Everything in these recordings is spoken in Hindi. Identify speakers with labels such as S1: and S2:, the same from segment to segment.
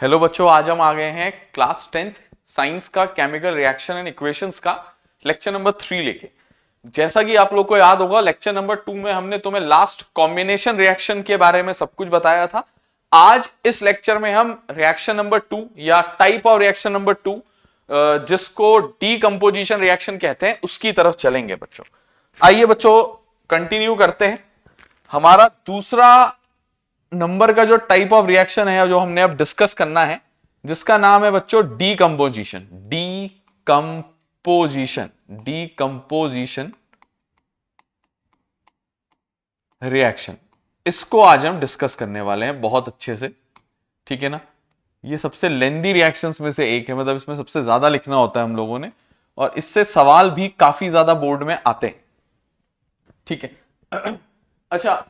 S1: हेलो बच्चों, आज हम आ गए हैं क्लास 10th साइंस का केमिकल रिएक्शन एंड इक्वेशंस का लेक्चर नंबर 3 लेके। जैसा कि आप लोग को याद होगा, लेक्चर नंबर 2 में हमने तुम्हें लास्ट कॉम्बिनेशन रिएक्शन के बारे में सब कुछ बताया था। आज इस लेक्चर में हम रिएक्शन नंबर 2 या टाइप ऑफ रिएक्शन नंबर 2 जिसको डीकंपोजिशन रिएक्शन कहते हैं उसकी तरफ चलेंगे बच्चों। आइए बच्चों कंटिन्यू करते हैं। हमारा दूसरा नंबर का जो टाइप ऑफ रिएक्शन है जो हमने अब डिस्कस करना है, जिसका नाम है बच्चों डीकंपोजिशन। डीकंपोजिशन डीकंपोजिशन रिएक्शन, इसको आज हम डिस्कस करने वाले हैं बहुत अच्छे से। ठीक है ना। ये सबसे लेंदी रिएक्शंस में से एक है, मतलब इसमें सबसे ज्यादा लिखना होता है हम लोगों ने, और इससे सवाल भी काफी ज्यादा बोर्ड में आते हैं। ठीक है। अच्छा,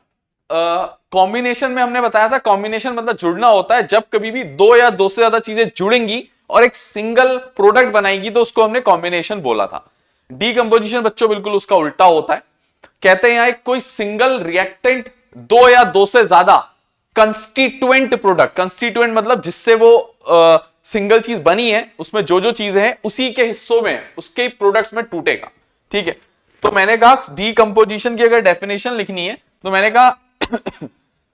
S1: कॉम्बिनेशन में हमने बताया था, कॉम्बिनेशन मतलब जुड़ना होता है जब कभी भी दो या दो से ज्यादा चीजें जुड़ेंगी और एक सिंगल प्रोडक्ट बनाएगी तो उसको हमने कॉम्बिनेशन बोला था। डीकंपोजिशन बच्चों बिल्कुल उसका उल्टा होता है। कहते हैं यहां कोई सिंगल रिएक्टेंट दो या दो से ज्यादा कंस्टिट्यूएंट प्रोडक्ट, कंस्टिट्यूएंट मतलब जिससे वो सिंगल चीज बनी है उसमें जो जो चीजें हैं उसी के हिस्सों में उसके प्रोडक्ट्स में टूटेगा। ठीक है। तो मैंने कहा डीकंपोजिशन की अगर डेफिनेशन लिखनी है तो मैंने कहा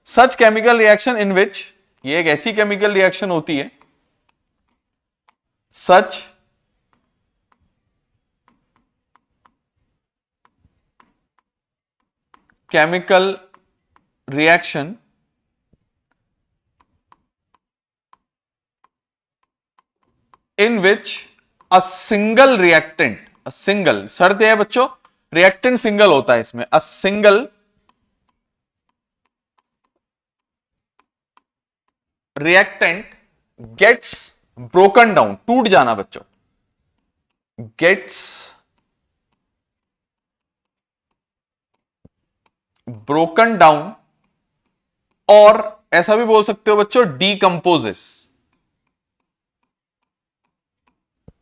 S1: सच केमिकल रिएक्शन इन विच, ये एक ऐसी केमिकल रिएक्शन होती है, such chemical reaction in which a single reactant, a single, शर्त है बच्चों रिएक्टेंट सिंगल होता है इसमें, a single reactant gets broken down, टूट जाना बच्चों, गेट्स ब्रोकन डाउन, और ऐसा भी बोल सकते हो बच्चों डीकंपोजेस।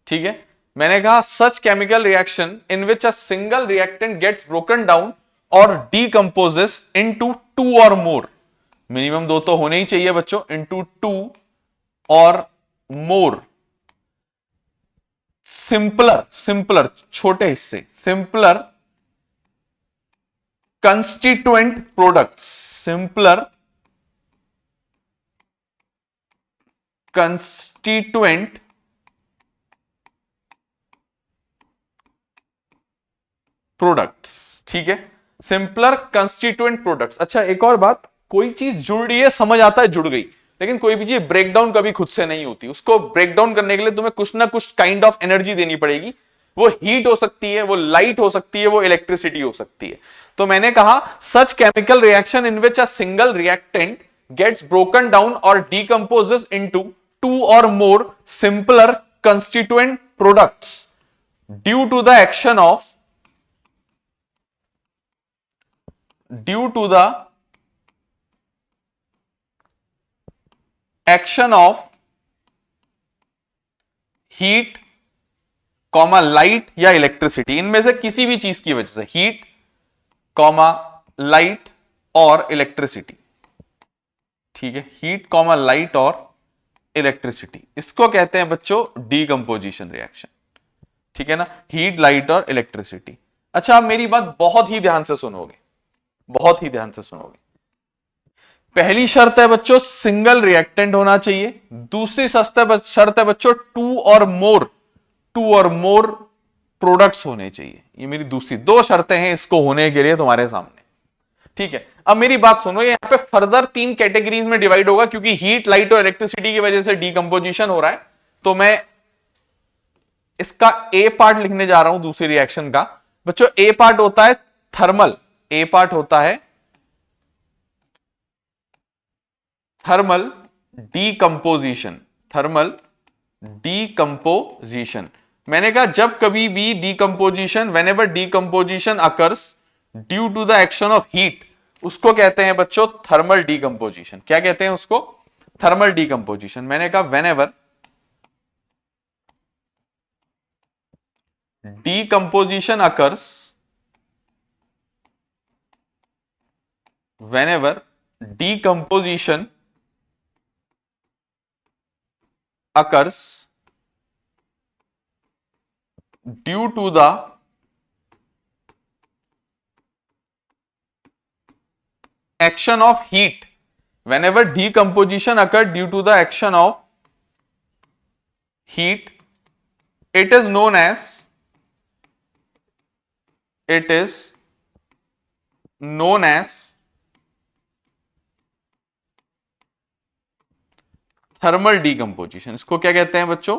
S1: ठीक है। मैंने कहा such chemical reaction in which a single reactant gets broken down और डीकंपोजेस इनटू टू और मोर, मिनिमम दो तो होने ही चाहिए बच्चों, इनटू टू और मोर सिंपलर, सिंपलर छोटे हिस्से, simpler constituent products, simpler constituent products. ठीक है। Simpler constituent products. अच्छा, एक और बात, कोई चीज जुड़ रही है समझ आता है जुड़ गई, लेकिन कोई भी चीज ब्रेकडाउन कभी खुद से नहीं होती। उसको ब्रेकडाउन करने के लिए तुम्हें कुछ ना कुछ काइंड ऑफ एनर्जी देनी पड़ेगी। वो हीट हो सकती है, वो लाइट हो सकती है, वो इलेक्ट्रिसिटी हो सकती है। तो मैंने कहा such chemical reaction in which a single reactant gets broken down और डीकंपोजेस इनटू टू और more simpler constituent products due to the action of, due to the action of heat comma light या इलेक्ट्रिसिटी, इनमें से किसी भी चीज की वजह से, हीट कॉमा लाइट और इलेक्ट्रिसिटी। ठीक है। हीट कॉमा लाइट और इलेक्ट्रिसिटी, इसको कहते हैं बच्चों डीकंपोजिशन रिएक्शन। ठीक है ना, हीट लाइट और इलेक्ट्रिसिटी। अच्छा, आप मेरी बात बहुत ही ध्यान से सुनोगे, बहुत ही ध्यान से सुनोगे। पहली शर्त है बच्चों सिंगल रिएक्टेंट होना चाहिए। दूसरी शर्त है बच्चों टू और मोर प्रोडक्ट्स होने चाहिए। ये मेरी दूसरी दो शर्तें हैं इसको होने के लिए तुम्हारे सामने। ठीक है। अब मेरी बात सुनो, ये यहां पे फर्दर तीन कैटेगरीज में डिवाइड होगा क्योंकि हीट लाइट और इलेक्ट्रिसिटी की वजह से डीकंपोजिशन हो रहा है। तो मैं इसका ए पार्ट लिखने जा रहा हूं दूसरी रिएक्शन का। बच्चों ए पार्ट होता है थर्मल, ए पार्ट होता है थर्मल डीकंपोजिशन, थर्मल डीकंपोजिशन। मैंने कहा जब कभी भी decomposition, whenever decomposition occurs due to the action of heat, उसको कहते हैं बच्चों थर्मल डीकंपोजिशन। क्या कहते हैं उसको? Thermal decomposition. मैंने कहा whenever decomposition occurs, when ever decomposition occurs due to the action of heat. Whenever decomposition occurs due to the action of heat, it is known as thermal decomposition. इसको क्या कहते हैं बच्चों?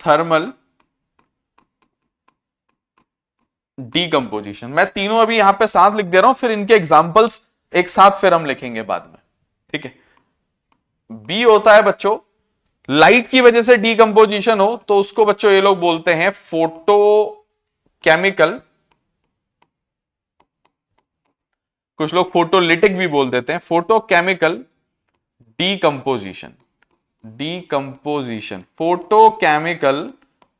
S1: Thermal decomposition. मैं तीनों अभी यहां पे साथ लिख दे रहा हूं, फिर इनके एग्जांपल्स एक साथ फिर हम लिखेंगे बाद में. ठीक है. बी होता है बच्चों, लाइट की वजह से डीकंपोजिशन हो तो उसको बच्चों ये लोग बोलते हैं फोटो केमिकल, कुछ लोग फोटोलिटिक भी बोल देते हैं. Photochemical decomposition, photochemical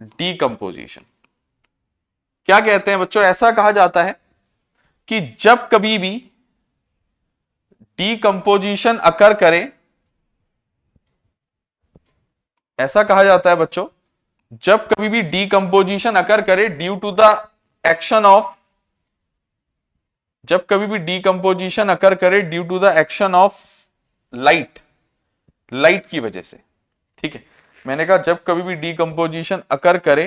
S1: decomposition. क्या कहते हैं बच्चों? ऐसा कहा जाता है कि जब कभी भी डीकंपोजिशन अकर करे, ऐसा कहा जाता है बच्चों, जब कभी भी डीकंपोजिशन अकर करे due to the action of, जब कभी भी डीकंपोजिशन अकर करे due to the action of light, light की वजह से. ठीक है. मैंने कहा जब कभी भी डीकंपोजिशन अकर करे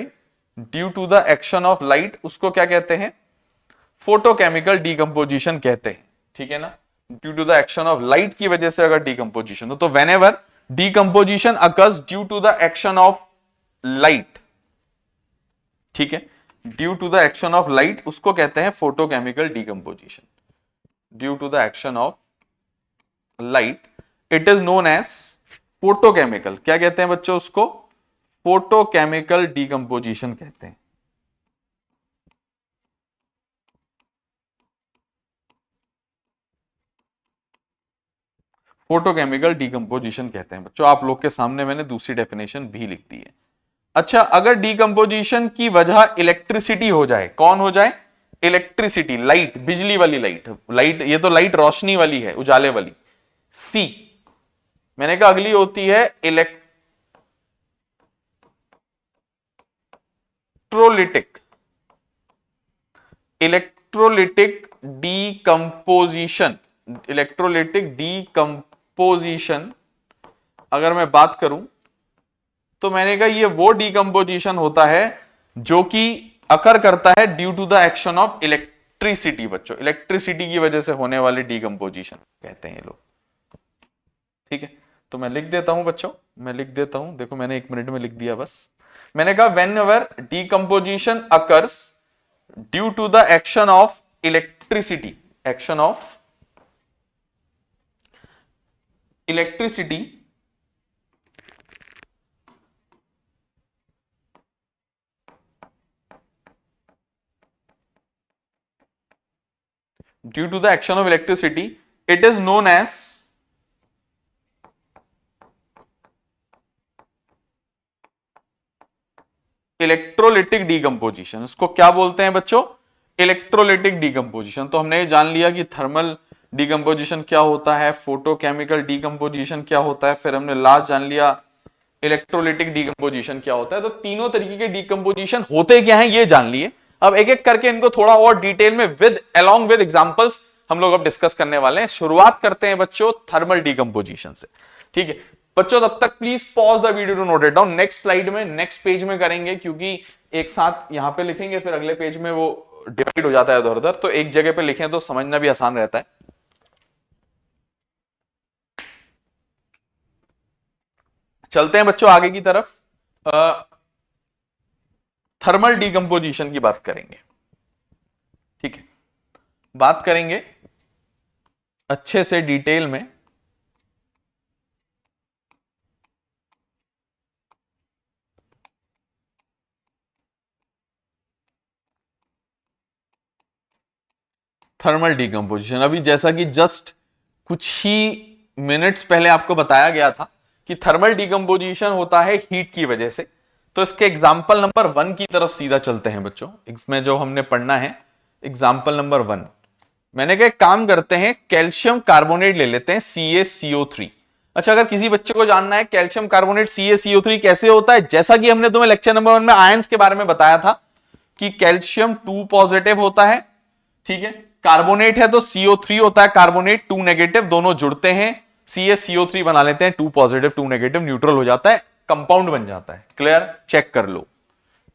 S1: due to the action of light, उसको क्या कहते हैं? फोटोकेमिकल डीकंपोजिशन कहते हैं. ठीक है ना. Due to the action of light की वजह से अगर डीकंपोजिशन हो तो whenever decomposition occurs due to the action of light, ठीक है, due to the action of light, उसको कहते हैं photochemical decomposition. Due to the action of light it is known as photochemical. क्या कहते हैं बच्चों उसको? फोटोकेमिकल डीकंपोजिशन कहते हैं. फोटोकेमिकल डीकंपोजिशन कहते हैं बच्चों. आप लोग के सामने मैंने दूसरी डेफिनेशन भी लिख दी है. अच्छा, अगर डीकंपोजिशन की वजह इलेक्ट्रिसिटी हो जाए, कौन हो जाए? इलेक्ट्रिसिटी, लाइट, बिजली वाली लाइट. लाइट, ये तो लाइट रोशनी वाली है, उजाले वाली. सी. मैंने कहा अगली होती है electrolytic, electrolytic decomposition. Electrolytic decomposition अगर मैं बात करूं तो मैंने कहा ये वो डीकंपोजिशन होता है जो कि अकर करता है due to the action of electricity. बच्चों, इलेक्ट्रिसिटी की वजह से होने वाले डीकंपोजिशन कहते हैं ये लोग. ठीक है. तो मैं लिख देता हूं बच्चों, मैं लिख देता हूं. देखो मैंने 1 मिनट में लिख दिया बस. मैंने कहा whenever decomposition occurs due to the action of electricity, action of electricity, due to the action of electricity, it is known as electrolytic decomposition. उसको क्या बोलते हैं बच्चों? Electrolytic decomposition. तो हमने जान लिया कि थर्मल डीकंपोजिशन क्या होता है, फोटोकेमिकल डीकंपोजिशन क्या होता है, फिर हमने लास्ट जान लिया इलेक्ट्रोलिटिक डीकंपोजिशन क्या होता है. तो तीनों तरीके के डीकंपोजिशन होते क्या हैं ये जान लिए. अब एक एक करके इनको थोड़ा और डिटेल में विद अलोंग विद एग्जांपल्स हम लोग अब डिस्कस करने वाले हैं. शुरुआत करते हैं बच्चों थर्मल डीकंपोजिशन से. ठीक है बच्चों, तब तक please pause the video to note it down. Next slide में, नेक्स्ट पेज में करेंगे, क्योंकि एक साथ यहां पे लिखेंगे फिर अगले पेज में वो डिवाइड हो जाता है इधर उधर. तो एक जगह पे लिखें तो समझना भी आसान रहता है. चलते हैं बच्चों आगे की तरफ. थर्मल डीकंपोजिशन की बात करेंगे. ठीक है, बात करेंगे अच्छे से डिटेल में. थर्मल डीकंपोजिशन, अभी जैसा कि जस्ट कुछ ही मिनट्स पहले आपको बताया गया था कि थर्मल डीकंपोजिशन होता है हीट की वजह से. तो इसके एग्जाम्पल नंबर 1 की तरफ सीधा चलते हैं बच्चों. इसमें जो हमने पढ़ना है एग्जाम्पल नंबर 1. मैंने कहा काम करते हैं, कैल्शियम कार्बोनेट ले लेते हैं CaCO3. अच्छा, अगर किसी बच्चे को जानना है कैल्शियम कार्बोनेट CaCO3 कैसे होता है, जैसा कि हमने तुम्हें लेक्चर नंबर 1 में आयंस के बारे में बताया था कि कैल्शियम 2 पॉजिटिव होता है, ठीक है, कार्बोनेट है तो CO3 होता है कार्बोनेट, 2 नेगेटिव, दोनों जुड़ते हैं CaCO3 बना लेते हैं, 2 पॉजिटिव 2 नेगेटिव, न्यूट्रल हो जाता है, कंपाउंड बन जाता है। क्लियर, चेक कर लो,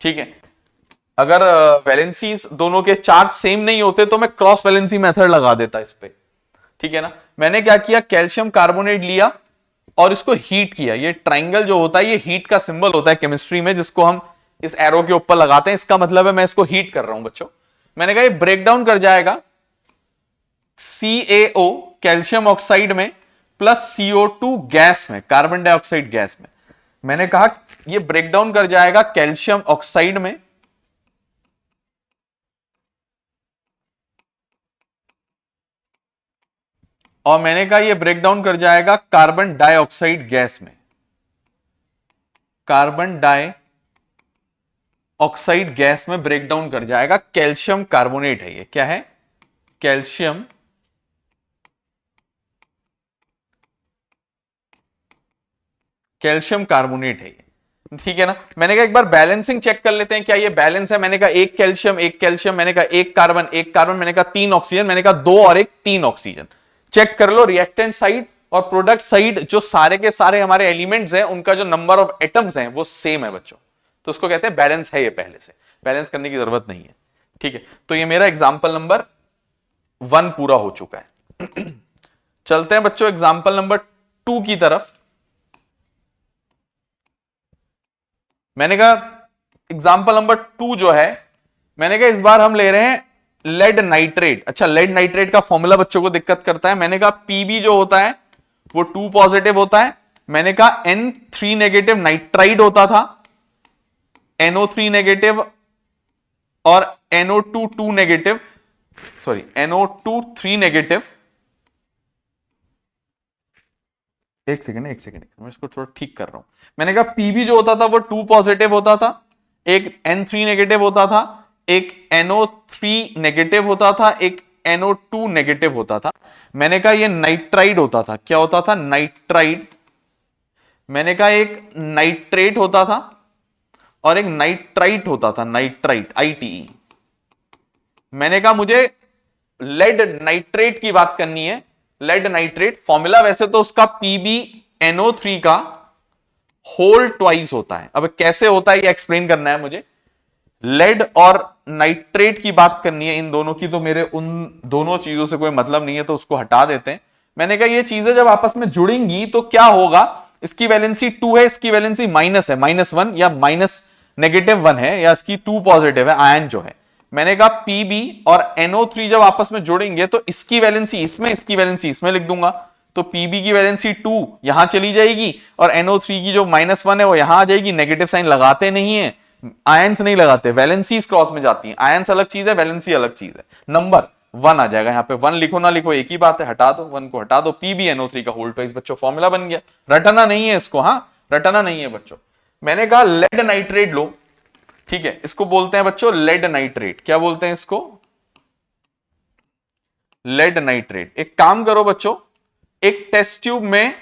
S1: ठीक है। अगर वैलेंसीज दोनों के चार्ज सेम नहीं होते तो मैं क्रॉस वैलेंसी मेथड लगा देता इस पे, ठीक है ना। मैंने क्या किया, कैल्शियम कार्बोनेट लिया और इसको हीट किया। ये ट्राइंगल जो होता है ये हीट का सिंबल होता है केमिस्ट्री में, जिसको हम इस एरो के ऊपर लगाते हैं, इसका मतलब है मैं इसको हीट कर रहा हूं बच्चों। मैंने कहा ये ब्रेक डाउन कर जाएगा CaO कैल्शियम ऑक्साइड में प्लस CO2 गैस में, कार्बन डाइऑक्साइड गैस में। मैंने कहा ये ब्रेक डाउन कर जाएगा कैल्शियम ऑक्साइड में और मैंने कहा ये ब्रेक डाउन कर जाएगा कार्बन डाइऑक्साइड गैस में। कार्बन डाई ऑक्साइड गैस में ब्रेक डाउन कर जाएगा, कैल्शियम कार्बोनेट है ये। क्या है, कैल्शियम कैल्शियम कार्बोनेट है ये, ठीक है ना। मैंने कहा एक बार बैलेंसिंग चेक कर लेते हैं, क्या ये बैलेंस है। मैंने कहा एक कैल्शियम एक कैल्शियम, मैंने कहा एक कार्बन एक कार्बन, मैंने कहा 3 ऑक्सीजन, मैंने कहा 2 और 1 3 ऑक्सीजन। चेक कर लो रिएक्टेंट साइड और प्रोडक्ट साइड, जो सारे के सारे हमारे एलिमेंट्स हैं उनका जो नंबर ऑफ एटम्स हैं वो सेम है बच्चों, तो उसको कहते हैं बैलेंस है। ये पहले से बैलेंस करने की जरूरत नहीं है, ठीक है। तो ये मेरा एग्जाम्पल नंबर 1 पूरा हो चुका है। चलते हैं बच्चों एग्जाम्पल नंबर 2 की तरफ। मैंने कहा एग्जाम्पल नंबर 2 जो है, मैंने कहा इस बार हम ले रहे हैं लेड नाइट्रेट। अच्छा, लेड नाइट्रेट का फॉर्मूला बच्चों को दिक्कत करता है। मैंने कहा Pb जो होता है वो 2 पॉजिटिव होता है। मैंने कहा N3 नेगेटिव नाइट्राइड होता था, NO3 नेगेटिव और NO2 2 negative, sorry NO2 3 negative. एक सेकंड मैं इसको थोड़ा ठीक कर रहा हूं। मैंने कहा Pb जो होता था वो 2 पॉजिटिव होता था, एक N3 नेगेटिव होता था, एक NO3 नेगेटिव होता था, एक NO2 नेगेटिव होता था। मैंने कहा ये नाइट्राइड होता था। क्या होता था, नाइट्राइड। मैंने कहा एक नाइट्रेट होता था और एक नाइट्राइट होता था, नाइट्राइट ITE। मैंने कहा मुझे लेड नाइट्रेट की बात करनी है। लेड नाइट्रेट फॉर्मूला वैसे तो उसका PbNO3 का होल ट्वाइस होता है। अब कैसे होता है ये एक्सप्लेन करना है मुझे। लेड और नाइट्रेट की बात करनी है इन दोनों की, तो मेरे उन दोनों चीजों से कोई मतलब नहीं है, तो उसको हटा देते हैं। मैंने कहा ये चीजें जब आपस में जुड़ेंगी तो क्या होगा, इसकी वैलेंसी 2 है, इसकी वैलेंसी माइनस है, -1 या -1 है, या इसकी 2 पॉजिटिव है आयन जो है। मैंने कहा Pb और NO3 जब आपस में जुड़ेंगे तो इसकी वैलेंसी इसमें, इसकी वैलेंसी इसमें लिख दूंगा। तो Pb की वैलेंसी 2 यहां चली जाएगी और NO3 की जो -1 है वो यहां आ जाएगी। नेगेटिव साइन लगाते नहीं है, आयंस नहीं लगाते, वैलेंसीज क्रॉस में जाती हैं। आयंस अलग चीज है, वैलेंसी अलग चीज है। नंबर 1 आ जाएगा यहाँ पे। 1 लिखो ना लिखो एक ही बात है, हटा दो 1 को, हटा दो। PbNO3 का होल ट्वाइस बच्चों फॉर्मूला बन गया। रटना नहीं है इसको, हाँ रटना नहीं है बच्चों। मैंने कहा लेड नाइट्रेट लो, ठीक है, इसको बोलते हैं बच्चों लेड नाइट्रेट। क्या बोलते हैं इसको, लेड नाइट्रेट। एक काम करो बच्चों, एक टेस्ट ट्यूब में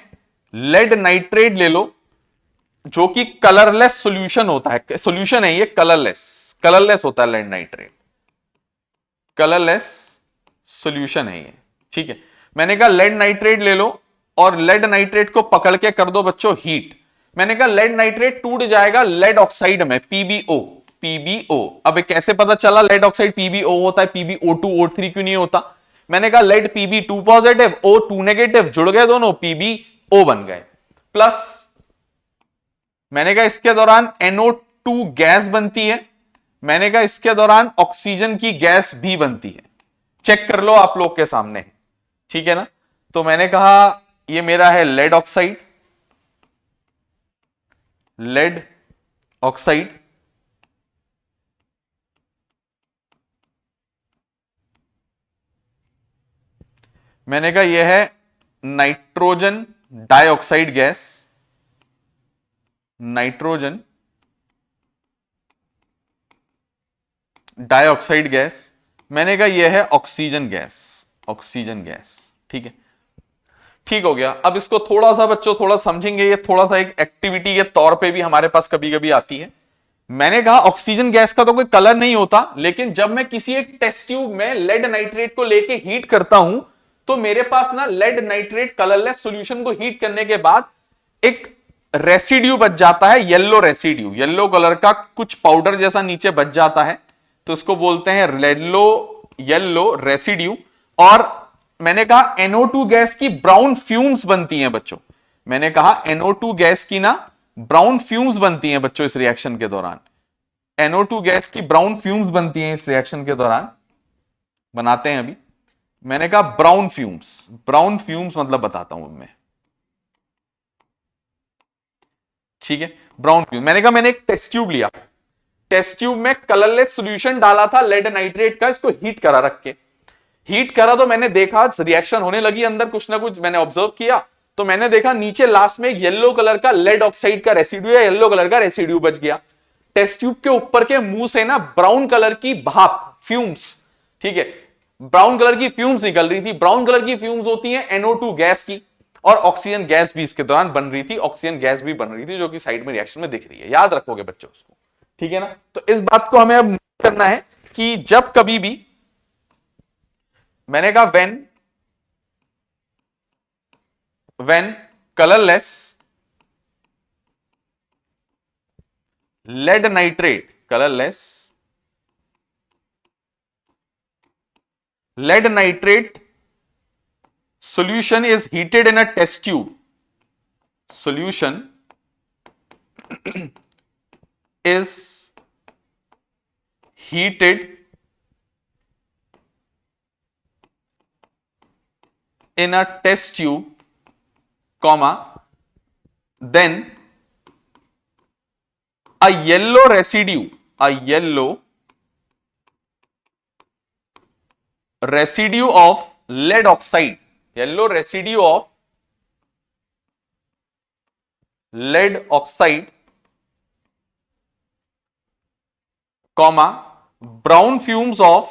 S1: लेड नाइट्रेट ले लो जो कि कलरलेस सॉल्यूशन होता है। सॉल्यूशन है ये, कलरलेस, कलरलेस होता है लेड नाइट्रेट, कलरलेस सॉल्यूशन है ये, ठीक है। मैंने कहा लेड नाइट्रेट ले लो और लेड नाइट्रेट को पकड़ के कर दो बच्चों हीट। मैंने कहा लेड नाइट्रेट टूट जाएगा लेड ऑक्साइड में, PbO, PbO। अब कैसे पता चला लेड ऑक्साइड PbO होता है, PbO2 O3 क्यों नहीं होता। मैंने कहा lead Pb 2 positive O2 negative, जुड़ गए दोनों, PbO बन गए। प्लस मैंने कहा इसके दौरान NO2 गैस बनती है। मैंने कहा इसके दौरान ऑक्सीजन की गैस भी बनती है। चेक कर लो आप लोग के सामने, ठीक है ना। तो मैंने कहा ये मेरा है लेड ऑक्साइड, लेड ऑक्साइड। मैंने कहा यह है nitrogen dioxide gas, nitrogen dioxide gas. मैंने कहा यह है ऑक्सीजन गैस, ऑक्सीजन गैस, ठीक है। ठीक हो गया। अब इसको थोड़ा सा बच्चों थोड़ा समझेंगे, ये थोड़ा सा एक एक्टिविटी के तौर पे भी हमारे पास कभी कभी आती है। मैंने कहा ऑक्सीजन गैस का तो कोई कलर नहीं होता, लेकिन जब मैं किसी एक टेस्ट ट्यूब में लेड नाइट्रेट को लेके हीट करता हूं तो मेरे पास ना लेड नाइट्रेट कलरलेस सॉल्यूशन को हीट करने के बाद एक रेसिड्यू बच जाता है, येलो रेसिड्यू, येलो कलर का कुछ पाउडर जैसा नीचे बच जाता है, तो इसको बोलते हैं येलो रेसिड्यू। और मैंने कहा NO2 गैस की ब्राउन फ्यूम्स बनती हैं बच्चों, मैंने कहा NO2 गैस की ना ब्राउन फ्यूम्स बनती हैं बच्चों इस रिएक्शन के दौरान, NO2 गैस की ब्राउन फ्यूम्स बनती हैं इस रिएक्शन के दौरान, बनाते हैं अभी। मैंने कहा ब्राउन फ्यूम्स मतलब बताता हूं मैं, ठीक है। ब्राउन फ्यूम, मैंने कहा मैंने एक टेस्ट ट्यूब लिया, टेस्ट ट्यूब में कलरलेस सॉल्यूशन डाला था लेड नाइट्रेट का, इसको हीट करा, रख के हीट करा तो मैंने देखा रिएक्शन होने लगी, अंदर कुछ ना कुछ मैंने ऑब्जर्व किया, तो मैंने देखा नीचे लास्ट में येलो कलर का लेड ऑक्साइड का रेसिड्यू या येलो कलर का रेसिड्यू बच गया। टेस्ट ट्यूब के ऊपर के मुंह से ना ब्राउन कलर की भाप, फ्यूम्स, ठीक है, ब्राउन कलर की फ्यूम्स निकल रही थी। ब्राउन कलर की फ्यूम्स होती हैं NO2 गैस की, और ऑक्सीजन गैस भी इसके दौरान बन रही थी, ऑक्सीजन गैस भी बन रही थी जो कि साइड में रिएक्शन में दिख रही है, याद रखोगे बच्चों उसको, ठीक है ना। तो इस बात को हमें अब नोट करना है कि जब कभी भी, मैंने कहा when colorless lead nitrate, colorless lead nitrate solution is heated in a test tube, solution is heated in a test tube, comma, then a yellow residue of lead oxide, yellow residue of lead oxide, comma, brown fumes of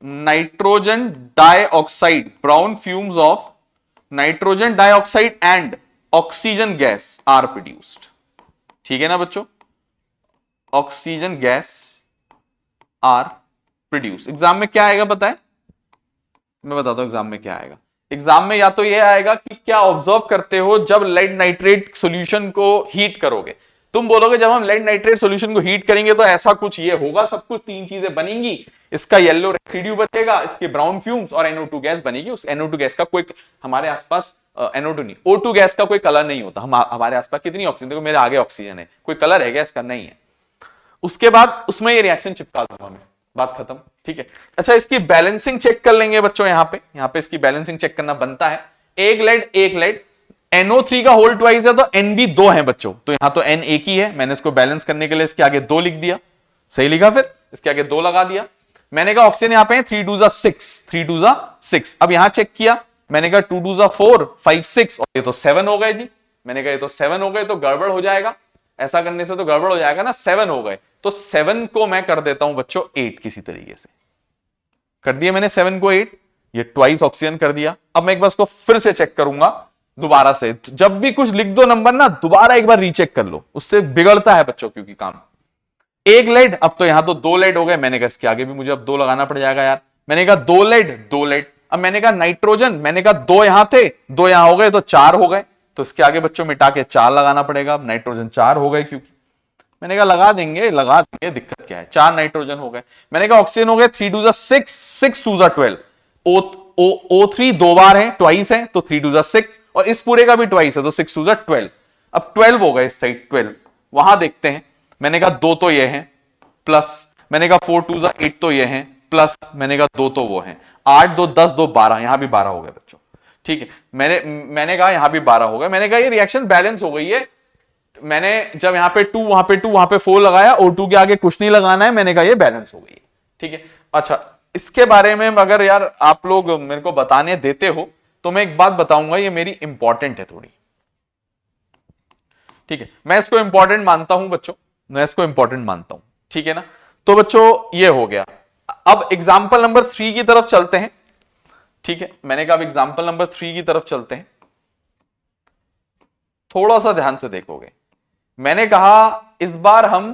S1: nitrogen dioxide, brown fumes of nitrogen dioxide and oxygen gas are produced, ठीक है ना बच्चों, oxygen gas are produce. Exam में क्या आएगा पता है, मैं बताता हूं एग्जाम में क्या आएगा। एग्जाम में या तो ये आएगा कि क्या ऑब्जर्व करते हो जब लेड नाइट्रेट सॉल्यूशन को हीट करोगे, तुम बोलोगे जब हम लेड नाइट्रेट सॉल्यूशन को हीट करेंगे तो ऐसा कुछ ये होगा, सब कुछ तीन चीजें बनेंगी, इसका येलो रेसिड्यू बचेगा, इसके ब्राउन फ्यूम्स और NO2 गैस बनेगी। उस NO2 गैस का कोई हमारे आसपास NO2 नहीं, O2 गैस का कोई कलर नहीं होता, हम हमारे आसपास कितनी ऑक्सीजन, देखो मेरे आगे ऑक्सीजन है, कोई कलर है गैस का, नहीं है। उसके बाद उसमें ये रिएक्शन चिपका दूंगा मैं, बात खत्म, ठीक है। अच्छा इसकी बैलेंसिंग चेक कर लेंगे बच्चों, यहां पे इसकी बैलेंसिंग चेक करना बनता है। एक लेड NO3 का होल ट्वाइस है तो N भी 2 है बच्चों, तो यहां तो N एक ही है, मैंने इसको बैलेंस करने के लिए इसके आगे 2 लिख दिया, सही लिखा, फिर इसके आगे 2 लगा दिया। मैंने कहा ऑक्सीजन यहां पे है 3 2 6, अब यहां चेक किया, मैंने कहा 2 2 4 5 6 और ये तो 7 हो गए जी, मैंने कहा ये तो 7 हो गए, तो गड़बड़ हो जाएगा, ऐसा करने से तो गड़बड़ हो जाएगा ना, 7 हो गए, तो 7 को मैं कर देता हूं बच्चों 8, किसी तरीके से कर दिया मैंने 7 को 8, ये ट्वाइस ऑक्सीजन कर दिया। अब मैं एक बार इसको फिर से चेक करूंगा दोबारा से, जब भी कुछ लिख दो नंबर ना दोबारा एक बार रीचेक कर लो, उससे बिगड़ता है बच्चों क्योंकि काम। एक लेड, अब तो यहां तो 2 लेड हो गए, मैंने कहा इसके आगे भी मुझे अब 2 लगाना पड़ जाएगा यार, मैंने कहा 2 लेड, अब मैंने कहा नाइट्रोजन, मैंने कहा 2 यहां थे, 2 यहां हो गए तो 4 हो गए, तो इसके आगे बच्चों मिटा के 4 लगाना पड़ेगा, अब नाइट्रोजन 4 हो गए, क्योंकि मैंने कहा लगा देंगे, दिक्कत क्या है, 4 नाइट्रोजन हो गए। मैंने कहा ऑक्सीजन हो गए 3 2 6 6 2 12, O3 2 बार है, ट्वाइस है, तो 3 2 6, और इस पूरे का भी ट्वाइस है तो 6 2 12, अब 12 हो गए इस साइड, 12 वहां देखते हैं, मैंने कहा 2 तो ये हैं प्लस, मैंने कहा 4 2 8 तो ये हैं प्लस, मैंने कहा 2 तो वो हैं, 8 2 10 2 12, यहां भी 12 हो गए बच्चों, ठीक है। मैंने कहा यहां भी 12 हो गए, मैंने कहा ये रिएक्शन बैलेंस हो गई है, मैंने जब यहां पे 2 वहां पे 2 वहां पे 4 लगाया, O2 के आगे कुछ नहीं लगाना है, मैंने कहा ये बैलेंस हो गई है, ठीक है। अच्छा इसके बारे में अगर यार आप लोग मेरे को बताने देते हो तो मैं एक बात बताऊंगा, ये मेरी इंपॉर्टेंट है थोड़ी, ठीक है, मैं इसको इंपॉर्टेंट मानता हूं बच्चों, मैं इसको इंपॉर्टेंट मानता हूं, ठीक है ना। तो बच्चों ये हो गया। अब एग्जाम्पल नंबर 3 की तरफ चलते हैं, ठीक है। मैंने कहा अब एग्जाम्पल नंबर 3 की तरफ चलते हैं, थोड़ा सा ध्यान से देखोगे। मैंने कहा इस बार हम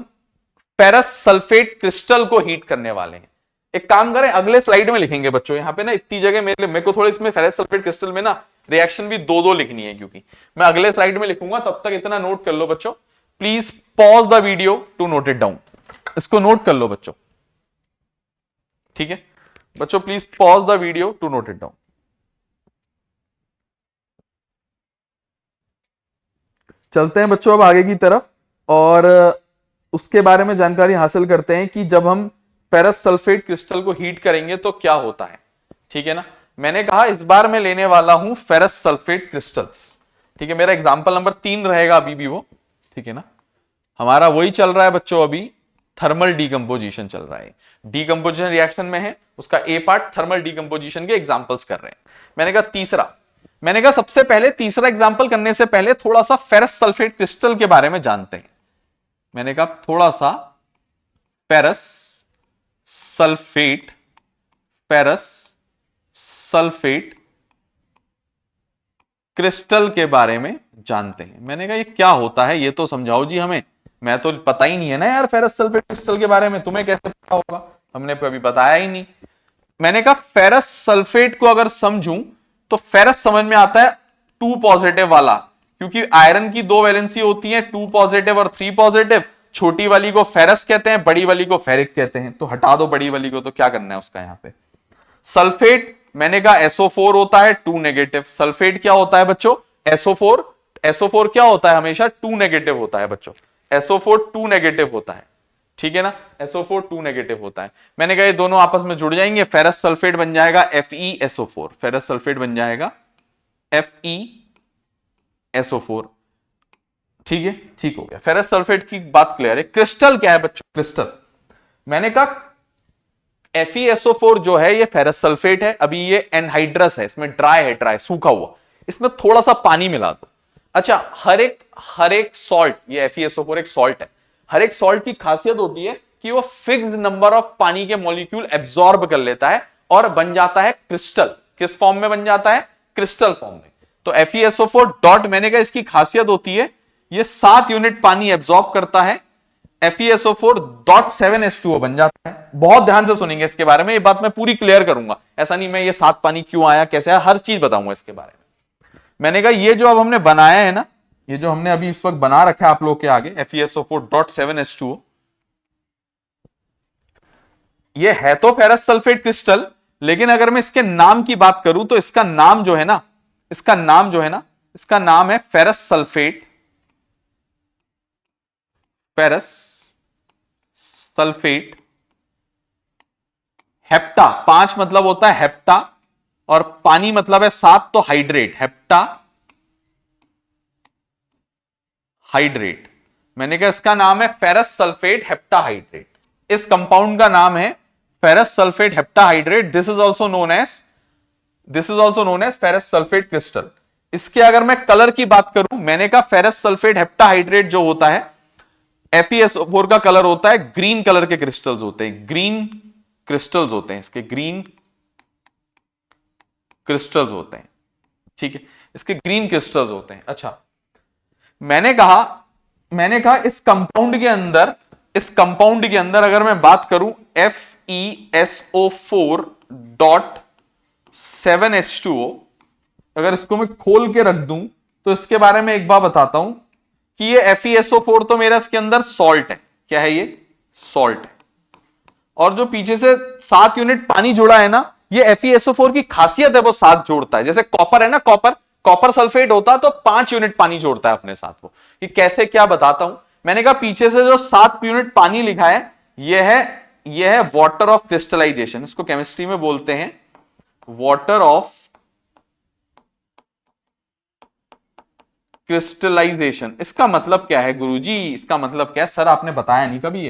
S1: फेरस सल्फेट क्रिस्टल को हीट करने वाले हैं। एक काम करें, अगले स्लाइड में लिखेंगे बच्चों, यहां पे ना इतनी जगह मेरे को थोड़ा इसमें फेरस सल्फेट क्रिस्टल में ना रिएक्शन भी दो दो लिखनी है, क्योंकि मैं अगले स्लाइड में लिखूंगा। तब तक इतना नोट कर लो बच्चों, please pause the video to note it down. इसको नोट कर लो बच्चों, ठीक है बच्चों, please pause the video to note it down. चलते हैं बच्चों अब आगे की तरफ, और उसके बारे में जानकारी हासिल करते हैं कि जब हम फेरस सल्फेट क्रिस्टल को हीट करेंगे तो क्या होता है, ठीक है ना। मैंने कहा इस बार मैं लेने वाला हूं फेरस सल्फेट क्रिस्टल्स, ठीक है। मेरा एग्जांपल नंबर 3 रहेगा अभी भी वो, ठीक है ना। हमारा वही चल रहा है बच्चों, अभी थर्मल डीकंपोजिशन चल रहा है, डीकंपोजिशन रिएक्शन में है, उसका ए पार्ट थर्मल डीकंपोजिशन के एग्जांपल्स कर रहे हैं। मैंने कहा तीसरा, मैंने कहा सबसे पहले तीसरा एग्जांपल करने से पहले थोड़ा सा फेरस सल्फेट क्रिस्टल के बारे में जानते हैं। मैंने कहा थोड़ा सा फेरस सल्फेट क्रिस्टल के बारे में जानते हैं। मैंने कहा ये क्या होता है, ये तो समझाओ जी हमें, मैं तो पता ही नहीं है ना यार फेरस सल्फेट क्रिस्टल के बारे में, तुम्हें कैसे पता होगा, हमने कभी बताया ही नहीं। मैंने कहा फेरस सल्फेट को अगर समझूं तो फेरस समझ में आता है 2 पॉजिटिव वाला, क्योंकि आयरन की 2 वैलेंसी होती है, 2 पॉजिटिव और 3 पॉजिटिव। छोटी वाली को फेरस कहते हैं, बड़ी वाली को फेरिक कहते हैं, तो हटा दो बड़ी वाली को, तो क्या करना है उसका यहां पे। सल्फेट मैंने कहा SO4 होता है 2 नेगेटिव। सल्फेट क्या होता है बच्चों, SO4। SO4 क्या होता है, हमेशा 2 नेगेटिव होता है बच्चों, SO4 2 नेगेटिव होता है, ठीक है ना। SO4 2 नेगेटिव होता है। मैंने कहा ये दोनों आपस में जुड़ जाएंगे, फेरस सल्फेट बन जाएगा FeSO4, फेरस सल्फेट बन जाएगा FeSO4, ठीक है, ठीक हो गया। फेरस सल्फेट की बात क्लियर है। क्रिस्टल क्या है बच्चों, क्रिस्टल मैंने कहा FeSO4 जो है ये फेरस सल्फेट है, अभी ये एनहाइड्रस है, इसमें ड्राई है, ड्राई सूखा हुआ, इसमें थोड़ा सा पानी मिला दो। अच्छा, हर एक सॉल्ट, ये FeSO4 एक सॉल्ट है, हर एक सॉल्ट की खासियत होती है कि वो फिक्स्ड नंबर ऑफ पानी के मॉलिक्यूल एब्जॉर्ब कर लेता है और बन जाता है क्रिस्टल। किस फॉर्म में बन जाता है, क्रिस्टल फॉर्म में। तो FeSO4 डॉट, मैंने कहा इसकी खासियत होती है ये 7 यूनिट पानी एब्जॉर्ब करता है, FeSO4.7H2O बन जाता है। बहुत ध्यान से सुनेंगे इसके बारे में, ये बात मैं पूरी क्लियर करूंगा, ऐसा नहीं मैं ये 7 पानी क्यों आया, कैसे आया, हर चीज बताऊंगा इसके बारे में। मैंने कहा ये जो अब हमने बनाया है ना, ये जो हमने अभी इस वक्त बना रखा है आप लोग के आगे FeSO4.7H2O, ये है तो फेरस सल्फेट क्रिस्टल, लेकिन अगर मैं इसके नाम की बात करूं तो इसका नाम जो है ना, इसका नाम है फेरस सल्फेट हेप्टा। 5 मतलब होता है हेप्टा, और पानी मतलब है 7, तो हाइड्रेट, हेप्टा हाइड्रेट। मैंने कहा इसका नाम है फेरस सल्फेट हेप्टाहाइड्रेट, इस कंपाउंड का नाम है ferrous sulphate heptahydrate. This is also known as ferrous sulphate crystal. इसके अगर मैं कलर की बात करूं, मैंने कहा फेरस सल्फेट हेप्टाहाइड्रेट जो होता है, FeSO4 का कलर होता है ग्रीन कलर के क्रिस्टल्स होते हैं, ग्रीन क्रिस्टल्स होते हैं इसके, ग्रीन क्रिस्टल्स होते हैं, ठीक है, इसके ग्रीन क्रिस्टल्स होते हैं। अच्छा, मैंने कहा इस कंपाउंड के अंदर अगर मैं बात करूं FeSO4.7H2O, अगर इसको मैं खोल के रख दूं तो इसके बारे में एक बार बताता हूं कि ये FeSO4 तो मेरा इसके अंदर सॉल्ट है, क्या है ये, सॉल्ट है, और जो पीछे से 7 यूनिट पानी जुड़ा है ना, ये FeSO4 की खासियत है, वो 7 जोड़ता है। जैसे कॉपर है ना, कॉपर सल्फेट होता है तो 5 यूनिट पानी जोड़ता है अपने साथ। वो ये कैसे, क्या बताता हूं। मैंने कहा पीछे से जो 7 यूनिट पानी लिखा है, यह है वाटर ऑफ क्रिस्टलाइजेशन, इसको केमिस्ट्री में बोलते हैं वाटर ऑफ क्रिस्टलाइजेशन। इसका मतलब क्या है गुरुजी, इसका मतलब क्या है सर, आपने बताया नहीं कभी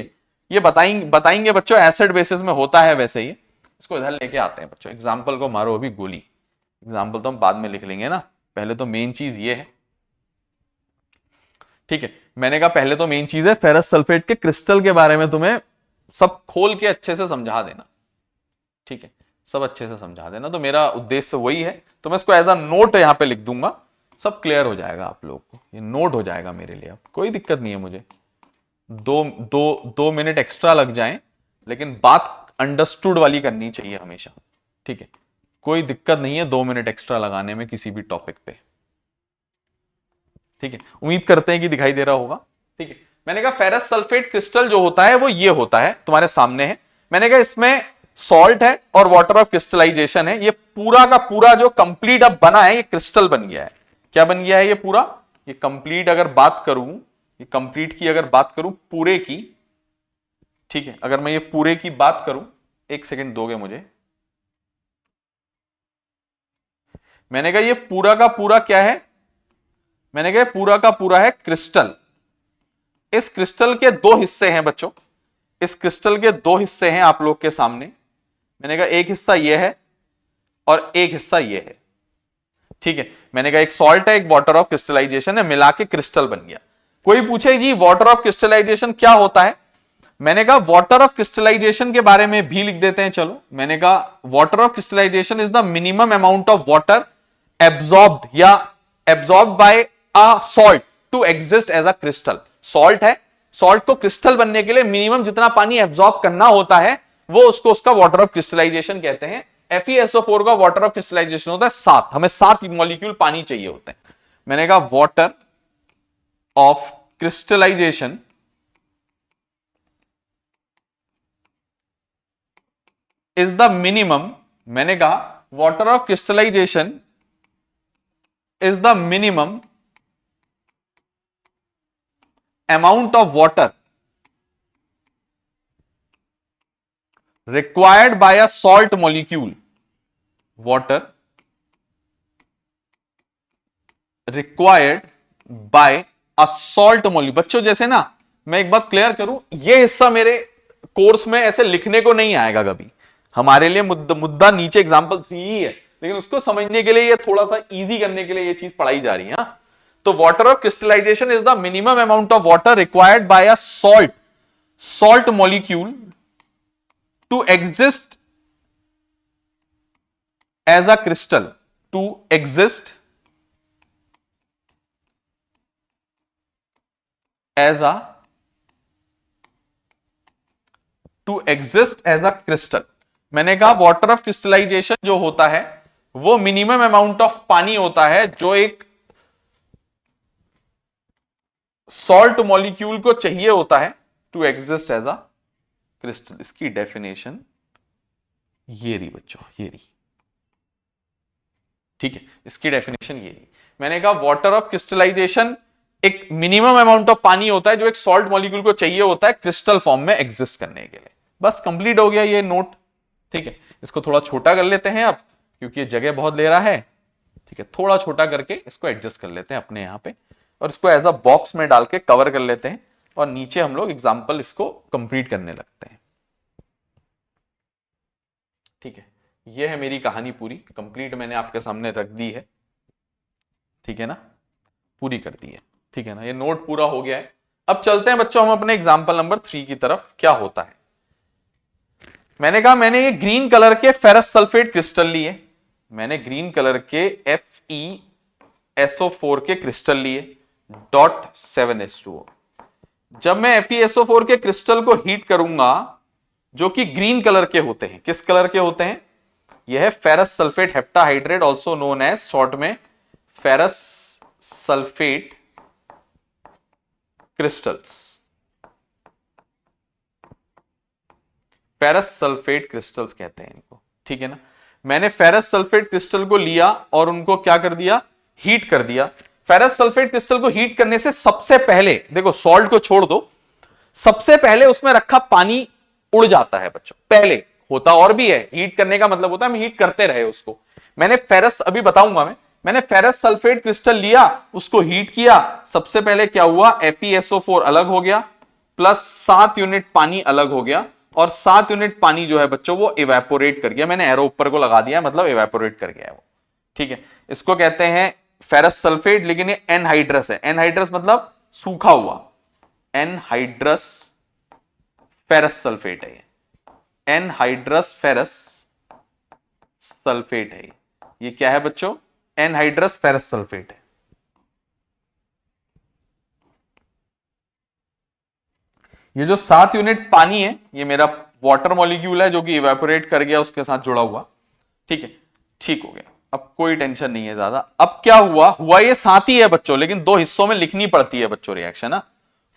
S1: ये बताएंगे बच्चों, एसिड बेसिस में होता है वैसे ही। इसको इधर लेके आते हैं बच्चों, एग्जाम्पल को मारो अभी गोली, एग्जाम्पल तो हम बाद में लिख लेंगे ना, पहले तो मेन चीज ये है। ठीक है, मैंने कहा पहले तो मेन चीज है फेरस सल्फेट के क्रिस्टल के बारे में तुम्हें सब खोल के अच्छे से समझा देना। ठीक है, सब अच्छे से समझा देना, तो मेरा उद्देश्य वही है। तो मैं इसको एज अ नोट यहां पे लिख दूंगा, सब क्लियर हो जाएगा आप लोगों को, ये नोट हो जाएगा मेरे लिए, अब कोई दिक्कत नहीं है मुझे। 2 मिनट एक्स्ट्रा लग जाएं, लेकिन बात अंडरस्टूड वाली करनी चाहिए हमेशा। ठीक है, कोई दिक्कत नहीं है 2 मिनट एक्स्ट्रा लगाने में किसी भी टॉपिक पे। ठीक है, उम्मीद करते हैं कि दिखाई दे रहा होगा। ठीक है, मैंने कहा फेरस सल्फेट क्रिस्टल जो होता है वो ये होता है, तुम्हारे सामने है। मैंने कहा इसमें सॉल्ट है और वाटर ऑफ क्रिस्टलाइजेशन है। ये पूरा का पूरा जो कंप्लीट अब बना है ये क्रिस्टल बन गया है। क्या बन गया है ये पूरा? ये कंप्लीट अगर बात करूं, ये कंप्लीट की अगर बात करूं पूरे की, ठीक है, अगर मैं ये पूरे की बात करूं, एक सेकंड दोगे मुझे। मैंने कहा ये पूरा का पूरा क्या है? मैंने कहा पूरा का पूरा है क्रिस्टल। इस क्रिस्टल के दो हिस्से हैं बच्चों, इस क्रिस्टल के दो हिस्से हैं आप लोग के सामने। मैंने कहा एक हिस्सा यह है और एक हिस्सा यह है। ठीक है, मैंने कहा एक सॉल्ट है, एक वाटर ऑफ क्रिस्टलाइजेशन है, मिला के क्रिस्टल बन गया। कोई पूछे जी वाटर ऑफ क्रिस्टलाइजेशन क्या होता है? मैंने कहा वाटर ऑफ क्रिस्टलाइजेशन के बारे में भी लिख देते हैं, चलो। मैंने कहा water of crystallisation is the minimum amount of water absorbed या absorbed by a salt to exist as a crystal. Salt है, सॉल्ट को क्रिस्टल बनने के लिए मिनिमम जितना पानी एब्जॉर्ब करना होता है वो उसको उसका वाटर ऑफ क्रिस्टलाइजेशन कहते हैं। FeSO4 का वाटर ऑफ क्रिस्टलाइजेशन होता है 7, हमें 7 मॉलिक्यूल पानी चाहिए होते हैं। मैंने कहा water of crystallisation is the minimum, मैंने कहा water of crystallisation is the minimum amount of water required by a salt molecule, water required by a salt molecule। बच्चों जैसे ना, मैं एक बात क्लियर करूं, ये हिस्सा मेरे कोर्स में ऐसे लिखने को नहीं आएगा कभी। हमारे लिए मुद्दा नीचे एग्जांपल 3 ही है, लेकिन उसको समझने के लिए, ये थोड़ा सा इजी करने के लिए ये चीज पढ़ाई जा रही है। तो water of crystallisation is the minimum amount of water required by a salt molecule to exist as a crystal, to exist as a crystal. मैंने कहा वाटर ऑफ क्रिस्टलाइजेशन जो होता है वो मिनिमम अमाउंट ऑफ पानी होता है जो एक सॉल्ट मॉलिक्यूल को चाहिए होता है to exist as a crystal. इसकी डेफिनेशन ये रही बच्चों, ये रही। ठीक है, इसकी डेफिनेशन ये रही। मैंने कहा वाटर ऑफ क्रिस्टलाइजेशन एक मिनिमम अमाउंट ऑफ पानी होता है जो एक सॉल्ट मॉलिक्यूल को चाहिए होता है क्रिस्टल फॉर्म में एग्जिस्ट करने के लिए। बस कंप्लीट हो गया ये नोट। ठीक है, इसको थोड़ा छोटा कर लेते हैं अब, क्योंकि ये जगह बहुत ले रहा है। ठीक है, थोड़ा छोटा करके इसको एडजस्ट कर लेते हैं अपने यहां पे, और इसको एज अ बॉक्स में डाल के कवर कर लेते हैं, और नीचे हम लोग एग्जाम्पल इसको कंप्लीट करने लगते हैं। ठीक है, ये है मेरी कहानी पूरी कंप्लीट, मैंने आपके सामने रख दी है। ठीक है ना, पूरी कर दी है। ठीक है ना, ये नोट पूरा हो गया है। अब चलते हैं बच्चों हम अपने एग्जाम्पल नंबर 3 की तरफ। क्या होता है? मैंने कहा मैंने ये ग्रीन कलर के फेरस सल्फेट क्रिस्टल लिए, मैंने ग्रीन कलर के FeSO4 के क्रिस्टल लिए .7H2O। जब मैं FeSO4 के क्रिस्टल को हीट करूंगा, जो कि ग्रीन कलर के होते हैं, किस कलर के होते हैं? यह है ferrous sulphate heptahydrate, also known as short में ferrous sulphate crystals, ferrous sulphate crystals कहते हैं इनको। ठीक है ना, मैंने फेरस सल्फेट क्रिस्टल को लिया और उनको क्या कर दिया? हीट कर दिया। फेरस सल्फेट क्रिस्टल को हीट करने से सबसे पहले, देखो सॉल्ट को छोड़ दो, सबसे पहले उसमें रखा पानी उड़ जाता है बच्चों। पहले होता और भी है, हीट करने का मतलब होता है हम हीट करते रहे उसको। मैंने फेरस, अभी बताऊंगा मैंने फेरस सल्फेट क्रिस्टल लिया, उसको हीट किया, सबसे पहले क्या हुआ? FeSO4 अलग हो गया, प्लस 7 यूनिट पानी अलग हो गया, और 7 यूनिट पानी जो है बच्चों वो इवेपोरेट कर गया। मैंने एरो ऊपर को लगा दिया, मतलब इवेपोरेट कर गया है वो। ठीक है, इसको कहते हैं फेरस सल्फेट, लेकिन ये एनहाइड्रस है। एनहाइड्रस मतलब सूखा हुआ एनहाइड्रस फेरस सल्फेट है, एनहाइड्रस फेरस सल्फेट है। ये क्या है बच्चों? एनहाइड्रस फेरस सल्फेट है। ये जो 7 यूनिट पानी है, ये मेरा वाटर मॉलिक्यूल है जो कि इवेपोरेट कर गया उसके साथ जुड़ा हुआ। ठीक है, ठीक हो गया, अब कोई टेंशन नहीं है ज्यादा। अब क्या हुआ? हुआ ये साथ ही है बच्चों, लेकिन दो हिस्सों में लिखनी पड़ती है बच्चों रिएक्शन ना।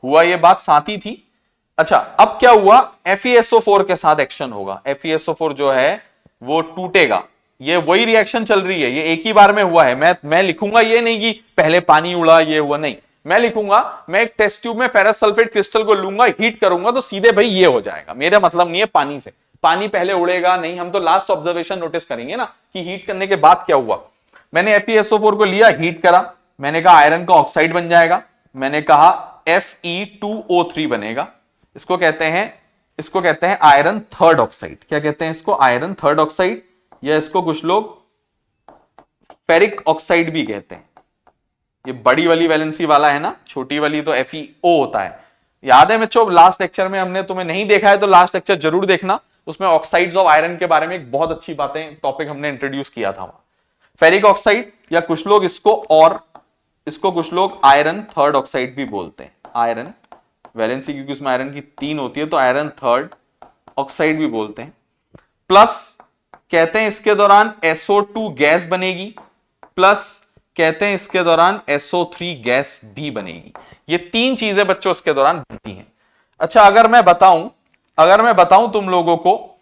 S1: हुआ ये बात साथ ही थी। अच्छा, अब क्या हुआ? FeSO4 के साथ एक्शन होगा। FeSO4 जो है वो टूटेगा। ये वही रिएक्शन चल रही है, ये एक ही बार में हुआ है। मैं लिखूंगा ये नहीं कि पहले पानी उड़ा ये हुआ, नहीं। मैं लिखूंगा, मैं एक टेस्ट ट्यूब में फेरस सल्फेट क्रिस्टल को लूंगा, हीट करूंगा तो सीधे भाई ये हो जाएगा। मेरा मतलब नहीं है पानी से, पानी पहले उड़ेगा नहीं। हम तो लास्ट ऑब्जर्वेशन नोटिस करेंगे ना कि हीट करने के बाद क्या हुआ। मैंने FeSO4 को लिया, हीट करा, मैंने कहा आयरन का ऑक्साइड बन जाएगा। मैंने कहा Fe2O3 बनेगा। इसको कहते हैं आयरन थर्ड ऑक्साइड। क्या कहते हैं इसको? आयरन थर्ड ऑक्साइड, या इसको कुछ लोग फेरिक ऑक्साइड भी कहते हैं। ये बड़ी वाली वैलेंसी वाला है ना, छोटी वाली तो FeO होता है। याद है बच्चों, लास्ट लेक्चर में हमने, तुम्हें नहीं देखा है तो लास्ट लेक्चर जरूर देखना, उसमें ऑक्साइड्स ऑफ आयरन के बारे में एक बहुत अच्छी बातें टॉपिक हमने इंट्रोड्यूस किया था वहां। फेरिक ऑक्साइड, या कुछ लोग इसको कुछ लोग आयरन थर्ड ऑक्साइड भी बोलते हैं। आयरन वैलेंसी, क्योंकि उसमें आयरन की 3 होती है तो आयरन थर्ड ऑक्साइड भी बोलते हैं। प्लस कहते हैं इसके दौरान SO2 गैस बनेगी, प्लस कहते हैं इसके दौरान SO3 गैस भी बनेगी। ये 3 चीजें बच्चों इसके दौरान बनती हैं। अच्छा, अगर मैं बताऊं तुम लोगों को,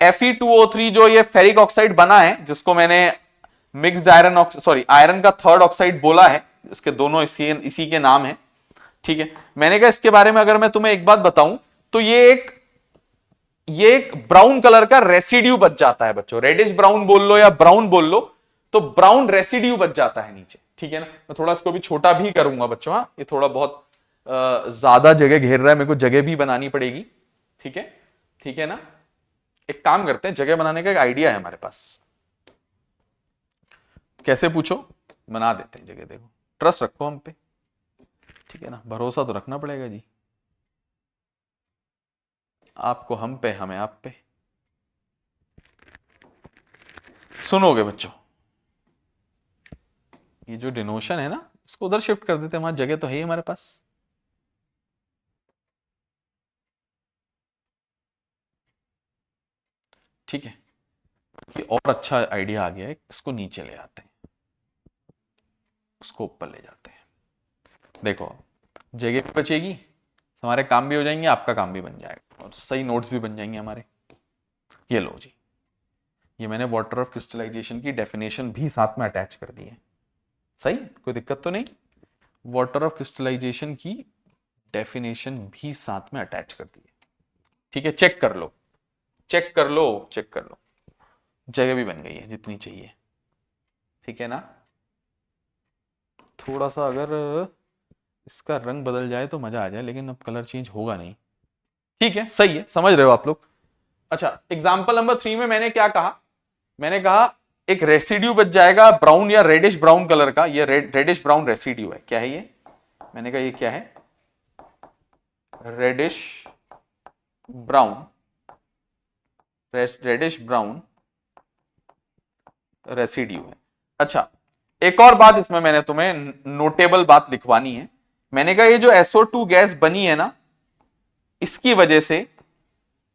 S1: Fe2O3 जो ये फेरिक ऑक्साइड बना है, जिसको मैंने मिक्स्ड आयरन का थर्ड ऑक्साइड बोला है, इसके दोनों इसी के नाम है। ठीक है, मैंने कहा इसके बारे में अगर मैं तुम्हें एक बात बताऊं तो ये एक ब्राउन कलर का रेसिड्यू बच जाता है बच्चों। रेडिश ब्राउन बोल लो या ब्राउन बोल लो, तो ब्राउन रेसिड्यू बच जाता है नीचे। ठीक है ना? मैं थोड़ा इसको भी छोटा भी करूंगा बच्चों। हाँ, ये थोड़ा बहुत ज्यादा जगह घेर रहा है, मेरे को जगह भी बनानी पड़ेगी। ठीक है, ठीक है ना? एक काम करते हैं, जगह बनाने का एक आइडिया है हमारे पास। कैसे पूछो? बना देते हैं जगह। देखो, ट्रस्ट रखो हम पे, ठीक है ना? भरोसा तो रखना पड़ेगा जी, आपको हम पे, हमें आप पे। सुनोगे बच्चों, ये जो डिनोशन है ना, इसको उधर शिफ्ट कर देते हैं, वहां जगह तो है ही हमारे पास। ठीक है, ये और अच्छा आइडिया आ गया है, इसको नीचे ले आते हैं, उसको ऊपर ले जाते हैं। देखो, जगह भी बचेगी, हमारे काम भी हो जाएंगे, आपका काम भी बन जाएगा, और सही नोट्स भी बन जाएंगे हमारे। ये लो जी, ये मैंने वाटर ऑफ क्रिस्टलाइजेशन की डेफिनेशन भी साथ में अटैच कर दी है। सही, कोई दिक्कत तो नहीं? वाटर ऑफ क्रिस्टलाइजेशन की डेफिनेशन भी साथ में अटैच कर दी है। ठीक है, चेक कर लो, चेक कर लो, चेक कर लो, जगह भी बन गई है जितनी चाहिए। ठीक है ना? थोड़ा सा अगर इसका रंग बदल जाए तो मजा आ जाए, लेकिन अब कलर चेंज होगा नहीं। ठीक है, सही है, समझ रहे हो आप लोग? अच्छा, एग्जाम्पल नंबर 3 में मैंने क्या कहा? मैंने कहा एक रेसिड्यू बच जाएगा ब्राउन या रेडिश ब्राउन कलर का। ये रेडिश ब्राउन रेसिड्यू है। क्या है ये? मैंने कहा ये क्या है? Reddish brown, reddish brown residue है। अच्छा, एक और बात इसमें मैंने तुम्हें नोटेबल बात लिखवानी है। मैंने कहा ये जो SO2 गैस बनी है ना, इसकी वजह से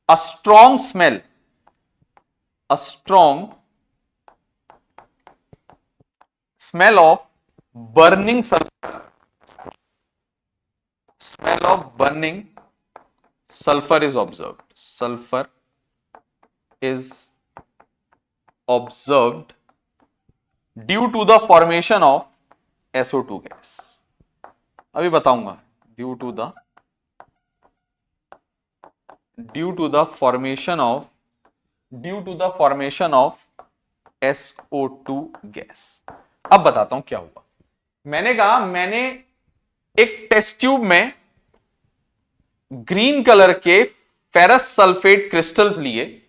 S1: a strong smell of burning sulphur is observed due to the formation of SO2 gas. अभी बताऊंगा। Due to the formation of SO2 gas. अब बताता हूं क्या हुआ। मैंने कहा मैंने एक टेस्ट ट्यूब में ग्रीन कलर के फेरस सल्फेट क्रिस्टल्स लिए।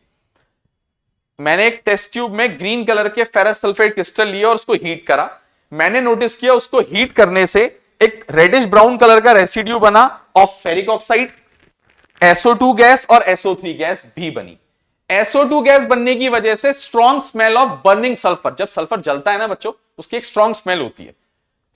S1: मैंने एक टेस्ट ट्यूब में ग्रीन कलर के फेरस सल्फेट क्रिस्टल लिए और उसको हीट करा। मैंने नोटिस किया उसको हीट करने से एक रेडिश ब्राउन कलर का रेसिड्यू बना of ferric oxide, SO2 gas और SO3 गैस भी बनी। SO2 गैस बनने की वजह से strong smell of burning sulphur, जब सल्फर जलता है ना बच्चों, उसकी एक स्ट्रॉन्ग स्मेल होती है।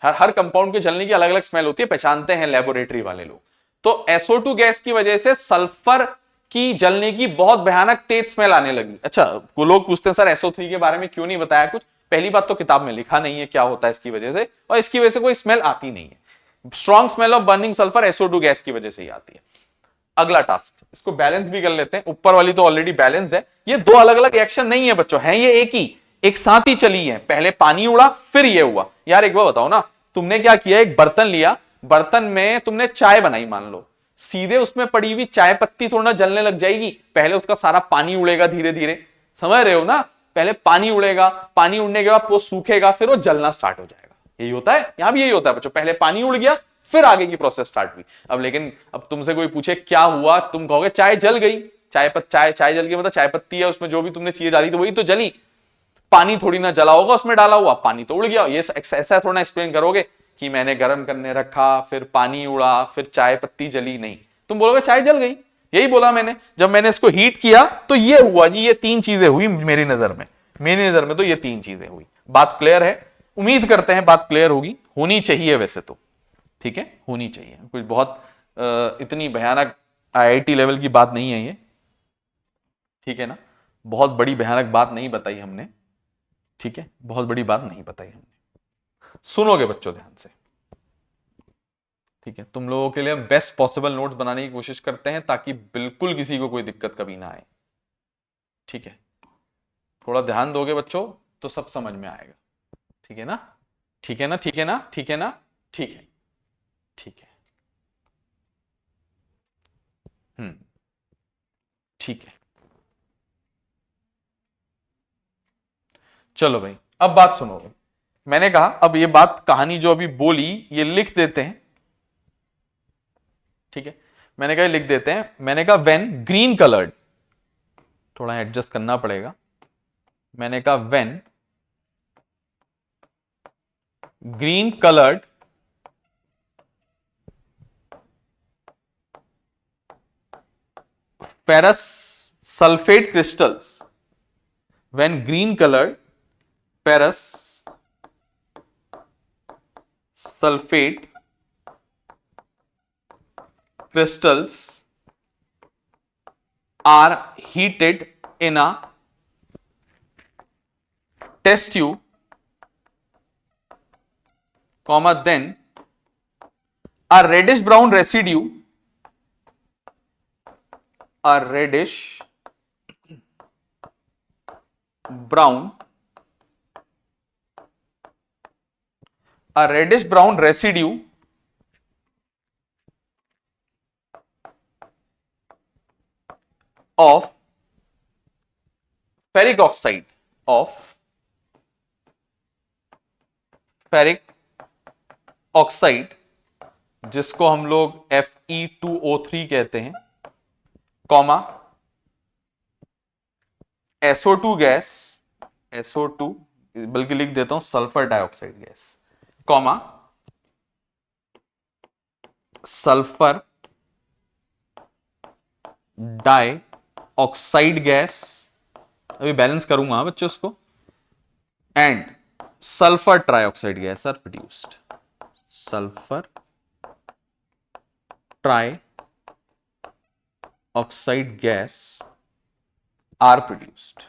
S1: हर कंपाउंड के जलने की अलग अलग स्मेल होती है, पहचानते हैं लेबोरेटरी वाले लोग। तो SO2 गैस की वजह से सल्फर की जलने की बहुत भयानक तेज स्मेल आने लगी। अच्छा, वो लोग पूछते हैं सर SO3 के बारे में क्यों नहीं बताया कुछ? पहली बात तो किताब में लिखा नहीं है क्या होता है इसकी वजह से, और इसकी वजह से कोई स्मेल आती नहीं है। Strong smell of burning sulphur SO2 gas की वजह से ही आती है। अगला टास्क, इसको बैलेंस भी कर लेते हैं। ऊपर वाली तो ऑलरेडी बैलेंस है, ये दो अलग अलग रिएक्शन नहीं है बच्चों, है ये एक ही, एक साथ ही चली है। पहले पानी उड़ा फिर ये हुआ। यार एक बार बताओ ना, तुमने क्या किया, एक बर्तन लिया, बर्तन में तुमने चाय बनाई मान लो, सीधे उसमें पड़ी हुई चाय पत्ती थोड़ा ना जलने लग जाएगी, पहले उसका सारा पानी उड़ेगा धीरे धीरे, समझ रहे हो ना? पहले पानी उड़ेगा, पानी उड़ने के बाद वो सूखेगा, फिर वो जलना स्टार्ट हो जाएगा। यही होता है, यहां भी यही होता है बच्चों, पहले पानी उड़ गया फिर आगे की प्रोसेस स्टार्ट हुई। अब लेकिन अब तुमसे कोई पूछे क्या हुआ, तुम कहोगे चाय जल गई। चाय जल गई मतलब चाय पत्ती है, उसमें जो भी तुमने चीज डाली तो वही तो जली, पानी थोड़ी ना जला होगा उसमें डाला हुआ, पानी तो उड़ गया। ये ऐसा थोड़ा ना एक्सप्लेन करोगे कि मैंने गर्म करने रखा फिर पानी उड़ा फिर चाय पत्ती जली, नहीं, तुम बोलोगे चाय जल गई। यही बोला मैंने, जब मैंने इसको हीट किया तो ये हुआ जी, ये तीन चीजें हुई मेरी नजर में तो ये तीन चीजें हुई। बात क्लियर है? उम्मीद करते हैं बात क्लियर होगी, होनी चाहिए वैसे तो, ठीक है, होनी चाहिए, कुछ बहुत इतनी भयानक IIT लेवल की बात नहीं है ये, ठीक है ना, बहुत बड़ी भयानक बात नहीं बताई हमने, ठीक है, बहुत बड़ी बात नहीं बताई हमने। सुनोगे बच्चों ध्यान से, ठीक है, तुम लोगों के लिए हम बेस्ट पॉसिबल नोट्स बनाने की कोशिश करते हैं ताकि बिल्कुल किसी को कोई दिक्कत कभी ना आए, ठीक है, थोड़ा ध्यान दोगे बच्चों तो सब समझ में आएगा, ठीक है ना, ठीक है ना, ठीक है ना, ठीक है ना, ठीक है, ठीक है, ठीक है। चलो भाई, अब बात सुनोगे। मैंने कहा अब ये बात कहानी जो अभी बोली ये लिख देते हैं, ठीक है, मैंने कहा लिख देते हैं। मैंने कहा व्हेन ग्रीन कलर्ड, थोड़ा एडजस्ट करना पड़ेगा, मैंने कहा when green coloured ferrous sulfate crystals, when green colored ferrous sulfate crystals are heated in a test tube, comma, then a reddish brown residue, a reddish brown residue of ferric oxide जिसको हम लोग Fe2O3 कहते हैं, कॉमा SO2 गैस, SO2 बल्कि लिख देता हूं sulphur dioxide gas, comma sulphur dioxide gas, अभी बैलेंस करूंगा बच्चों उसको, and sulphur trioxide gas are produced, sulphur trioxide gas are produced.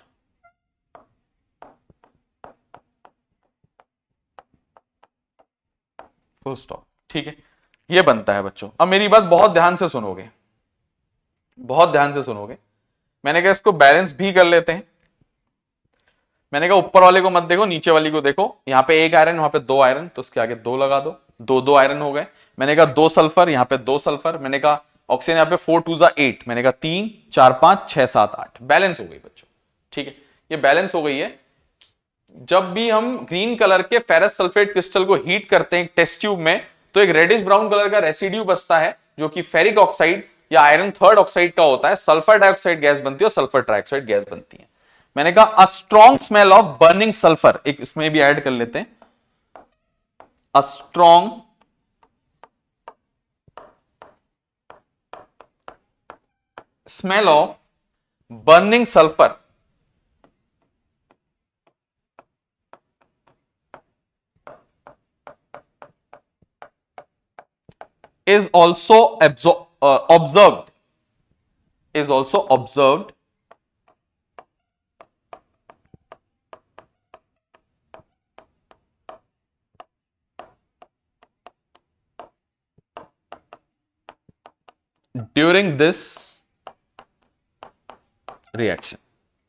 S1: Full stop, ठीक है, ये बनता है बच्चों। अब मेरी बात बहुत ध्यान से सुनोगे, बहुत ध्यान से सुनोगे। मैंने कहा इसको बैलेंस भी कर लेते हैं। मैंने कहा ऊपर वाले को मत देखो, नीचे वाली को देखो, यहां पे एक आयरन वहां पे दो आयरन, तो उसके आगे दो लगा दो, दो आयरन हो गए। मैंने कहा दो सल्फर, यहां पे दो सल्फर, मैंने कहा ऑक्सीजन यहां पे 4 2 8, मैंने कहा 3 4 5 6 7 8, बैलेंस हो गई बच्चों, ठीक है, ये बैलेंस हो गई है। जब भी हम ग्रीन कलर के फेरस सल्फेट क्रिस्टल को हीट करते हैं टेस्ट ट्यूब में, तो एक रेडिश ब्राउन कलर का रेसिड्यू बचता है जो कि फेरिक ऑक्साइड या आयरन थर्ड ऑक्साइड का होता है, सल्फर डाइऑक्साइड गैस बनती है और सल्फर ट्राइऑक्साइड गैस बनती है। मैंने कहा अ strong smell of burning sulphur, एक इसमें भी ऐड कर लेते हैं, अ strong smell of burning sulphur is also observed is also observed during this reaction.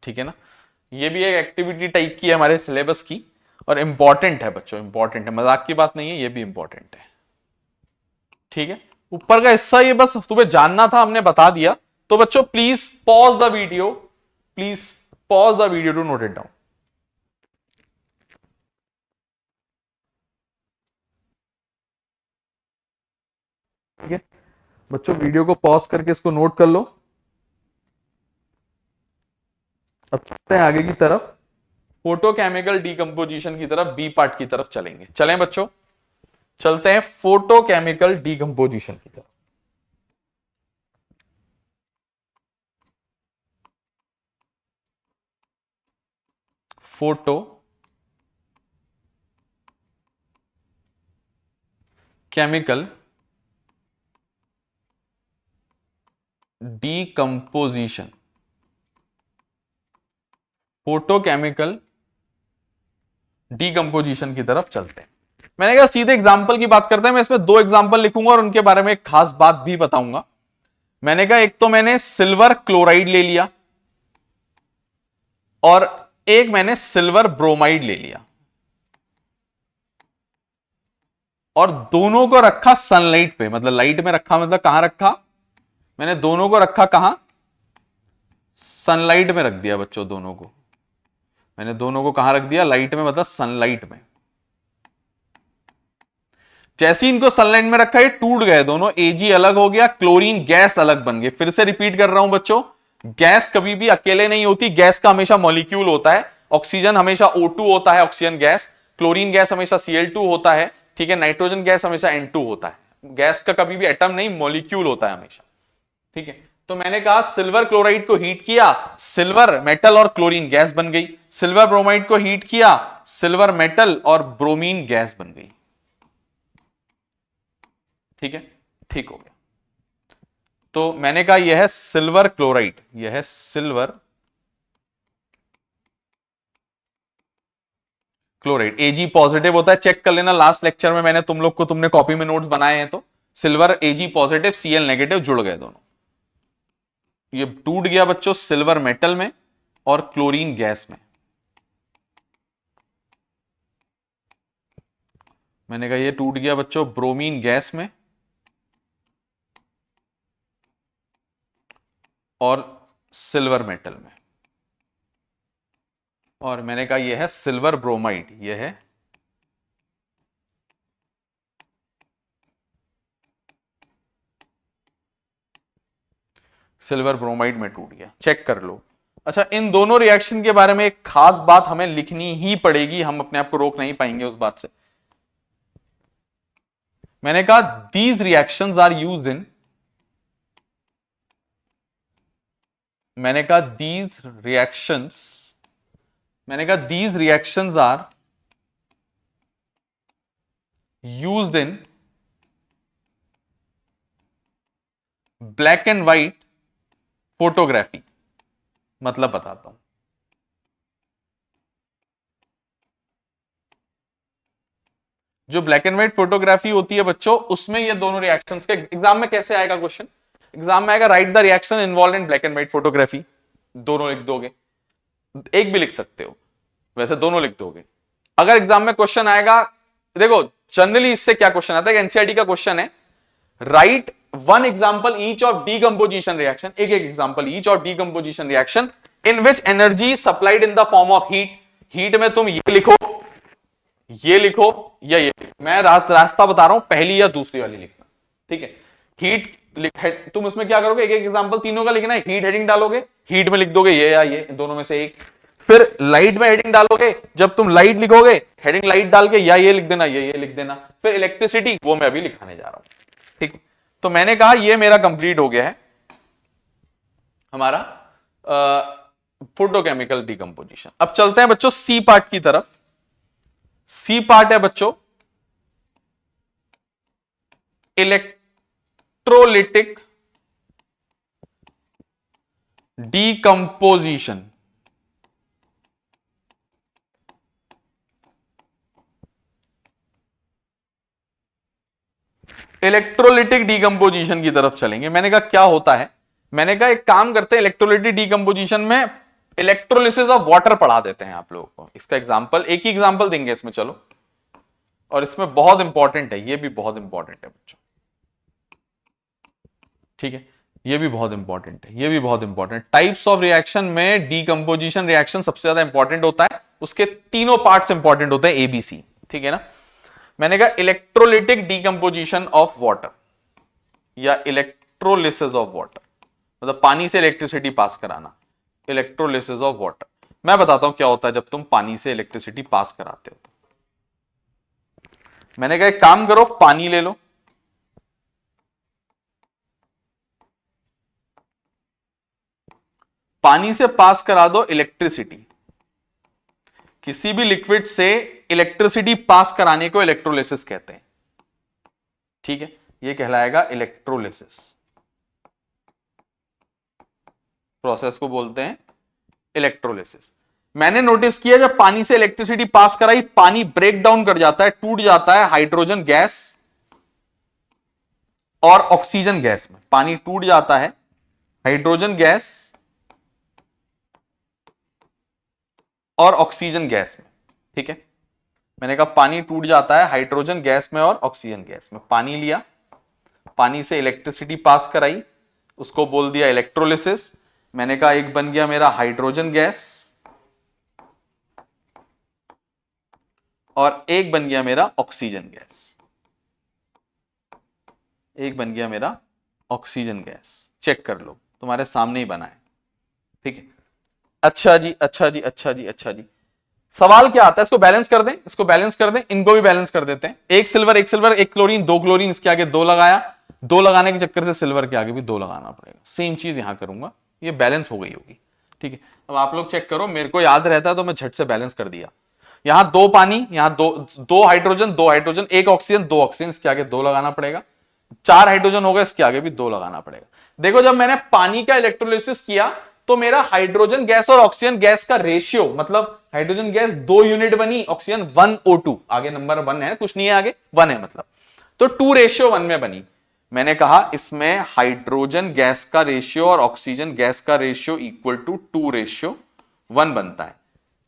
S1: ठीक है ना, ये भी एक एक्टिविटी टाइप की है हमारे सिलेबस की और इंपॉर्टेंट है बच्चों, इंपॉर्टेंट है, मजाक की बात नहीं है, ये भी इंपॉर्टेंट है। ठीक है, ऊपर का हिस्सा ये बस तुम्हें जानना था, हमने बता दिया। तो बच्चों please pause the video, please pause the video to note it down. ठीक है बच्चों, वीडियो को पॉज करके इसको नोट कर लो। अब चलते हैं आगे की तरफ, फोटोकेमिकल डीकंपोजिशन की तरफ, बी पार्ट की तरफ चलेंगे। चलें बच्चों, चलते हैं फोटोकेमिकल डीकंपोजिशन की तरफ। Photo chemical decomposition, photochemical decomposition की तरफ चलते हैं। मैंने कहा सीधे एग्जांपल की बात करते हैं। मैं इसमें दो एग्जांपल लिखूंगा और उनके बारे में एक खास बात भी बताऊंगा। मैंने कहा एक तो मैंने सिल्वर क्लोराइड ले लिया और एक मैंने सिल्वर ब्रोमाइड ले लिया और दोनों को रखा सनलाइट पे, मतलब लाइट में रखा, मतलब कहां रखा, मैंने दोनों को रखा कहां, सनलाइट में रख दिया बच्चों। दोनों को मैंने दोनों को कहां रख दिया, लाइट में, मतलब सनलाइट में। जैसे इनको सनलाइट में रखा, ये टूट गए दोनों, Ag अलग हो गया, क्लोरीन गैस अलग बन गई। फिर से रिपीट कर रहा हूं बच्चों, गैस कभी भी अकेले नहीं होती, गैस का हमेशा मॉलिक्यूल होता है। ऑक्सीजन हमेशा O2 होता है, ऑक्सीजन गैस। क्लोरीन गैस हमेशा Cl2 होता है। ठीक है, नाइट्रोजन गैस हमेशा N2 होता है। गैस का कभी भी एटम नहीं, मॉलिक्यूल होता है हमेशा। ठीक है, तो मैंने कहा सिल्वर क्लोराइड को हीट किया, सिल्वर मेटल और क्लोरीन गैस बन गई। सिल्वर ब्रोमाइड को हीट किया, सिल्वर मेटल और ब्रोमीन गैस बन गई। ठीक है, ठीक हो गया। तो मैंने कहा यह है सिल्वर क्लोराइड, यह है सिल्वर क्लोराइड। Ag पॉजिटिव होता है, चेक कर लेना, लास्ट लेक्चर में मैंने तुमने कॉपी में नोट्स बनाए हैं। तो silver Ag positive, Cl negative जुड़ गए दोनों। ये टूट गया बच्चों सिल्वर मेटल में और क्लोरीन गैस में। मैंने कहा ये टूट गया बच्चों ब्रोमीन गैस में और सिल्वर मेटल में। और मैंने कहा यह है सिल्वर ब्रोमाइड, यह है सिल्वर ब्रोमाइड में टूट गया, चेक कर लो। अच्छा, इन दोनों रिएक्शन के बारे में एक खास बात हमें लिखनी ही पड़ेगी, हम अपने आप को रोक नहीं पाएंगे उस बात से। मैंने कहा these reactions are used in, मैंने कहा these reactions are used in black and white photography. मतलब बताता हूं, जो ब्लैक एंड व्हाइट फोटोग्राफी होती है बच्चों, उसमें ये दोनों रिएक्शंस के एग्जाम में कैसे आएगा क्वेश्चन, एग्जाम में आएगा right the reaction involve in black and white photography. दोनों लिख दोगे, एक भी लिख सकते हो, वैसे दोनों लिख दोगे। अगर एग्जाम में क्वेश्चन आएगा, देखो जनरली इससे क्या क्वेश्चन आता है, एनसीईआरटी का क्वेश्चन है, right one example each of decomposition reaction, एक एक example each of decomposition reaction in which energy supplied in the form of heat. Heat में तुम ये लिखो, ये लिखो या ये लिखो। मैं रास्ता बता रहा हूं, पहली या दूसरी वाली लिखना। ठीक है, हीट तुम उसमें क्या करोगे, एक एक एग्जांपल तीनों का लिखना है, हीट हेडिंग डालोगे, हीट में लिख दोगे ये या ये, दोनों में से एक। फिर लाइट में हेडिंग डालोगे, जब तुम लाइट लिखोगे हेडिंग लाइट डाल के या ये लिख देना, ये लिख देना। फिर इलेक्ट्रिसिटी, वो मैं अभी लिखाने जा रहा हूं। ठीक, तो मैंने कहा ये मेरा कंप्लीट हो गया है। हमारा फोटोकेमिकल डिकम्पोजिशन। अब चलते हैं बच्चों सी पार्ट की तरफ। सी पार्ट है बच्चों इलेक्ट्रोलिटिक डिकम्पोजिशन। इलेक्ट्रोलिटिक डिकम्पोजिशन की तरफ चलेंगे। मैंने कहा क्या होता है, मैंने कहा एक काम करते हैं, इलेक्ट्रोलिटिक डिकम्पोजिशन में इलेक्ट्रोलिसिस ऑफ वाटर पढ़ा देते हैं आप लोगों को। इसका एग्जांपल, एक ही एग्जांपल देंगे इसमें, चलो। और इसमें बहुत इंपॉर्टेंट है, ये भी बहुत इंपॉर्टेंट है बच्चों, ठीक है, ये भी बहुत इंपॉर्टेंट है, ये भी बहुत इंपॉर्टेंट। टाइप्स ऑफ रिएक्शन में डीकंपोजिशन रिएक्शन सबसे ज्यादा इंपॉर्टेंट होता है, उसके तीनों पार्ट्स इंपॉर्टेंट होते हैं, एबीसी, ठीक है ना। मैंने कहा इलेक्ट्रोलिटिक डीकंपोजिशन ऑफ वाटर या इलेक्ट्रोलिसिस ऑफ वाटर, मतलब पानी से इलेक्ट्रिसिटी पास कराना, इलेक्ट्रोलिसिस ऑफ वाटर। मैं बताता हूं क्या होता है जब तुम पानी से इलेक्ट्रिसिटी पास कराते हो। मैंने कहा एक काम करो, पानी ले लो, पानी से पास करा दो इलेक्ट्रिसिटी। किसी भी लिक्विड से इलेक्ट्रिसिटी पास कराने को इलेक्ट्रोलिसिस कहते हैं, ठीक है, ये कहलाएगा इलेक्ट्रोलिसिस। प्रोसेस को बोलते हैं इलेक्ट्रोलिसिस। मैंने नोटिस किया जब पानी से इलेक्ट्रिसिटी पास कराई, पानी ब्रेक डाउन कर जाता है, टूट जाता है हाइड्रोजन गैस और ऑक्सीजन गैस में। पानी टूट जाता है हाइड्रोजन गैस और ऑक्सीजन गैस में, ठीक है। मैंने कहा पानी टूट जाता है हाइड्रोजन गैस में और ऑक्सीजन गैस में। पानी लिया, पानी से इलेक्ट्रिसिटी पास कराई, उसको बोल दिया इलेक्ट्रोलिसिस। मैंने कहा एक बन गया मेरा हाइड्रोजन गैस और एक बन गया मेरा ऑक्सीजन गैस, एक बन गया मेरा ऑक्सीजन गैस। चेक कर लो, तुम्हारे सामने ही बना है, ठीक है। अच्छा जी, अच्छा जी, अच्छा जी, अच्छा जी। सवाल क्या आता है, इसको बैलेंस कर दें, इसको बैलेंस कर दें, इनको भी बैलेंस कर देते हैं। एक सिल्वर, एक सिल्वर, एक क्लोरीन, दो क्लोरीन, इसके आगे दो लगाया, दो लगाने के चक्कर से सिल्वर के आगे भी दो लगाना पड़ेगा। सेम चीज यहां करूंगा, ये बैलेंस हो गई होगी, ठीक है। अब आप लोग चेक करो, मेरे को याद रहता है तो मैं झट से बैलेंस कर दिया। यहां दो पानी, यहां दो, दो हाइड्रोजन, दो हाइड्रोजन, एक ऑक्सीजन, दो ऑक्सीजन, इसके आगे दो लगाना पड़ेगा। चार हाइड्रोजन हो गए, इसके आगे भी दो लगाना पड़ेगा। देखो जब मैंने पानी का इलेक्ट्रोलिसिस किया तो मेरा हाइड्रोजन गैस और ऑक्सीजन गैस का रेशियो, मतलब हाइड्रोजन गैस 2 यूनिट बनी, ऑक्सीजन 1O2, आगे नंबर 1 है, कुछ नहीं है आगे, 1 है मतलब, तो 2:1 में बनी। मैंने कहा इसमें हाइड्रोजन गैस का रेशियो और ऑक्सीजन गैस का रेशियो इक्वल टू 2:1 बनता है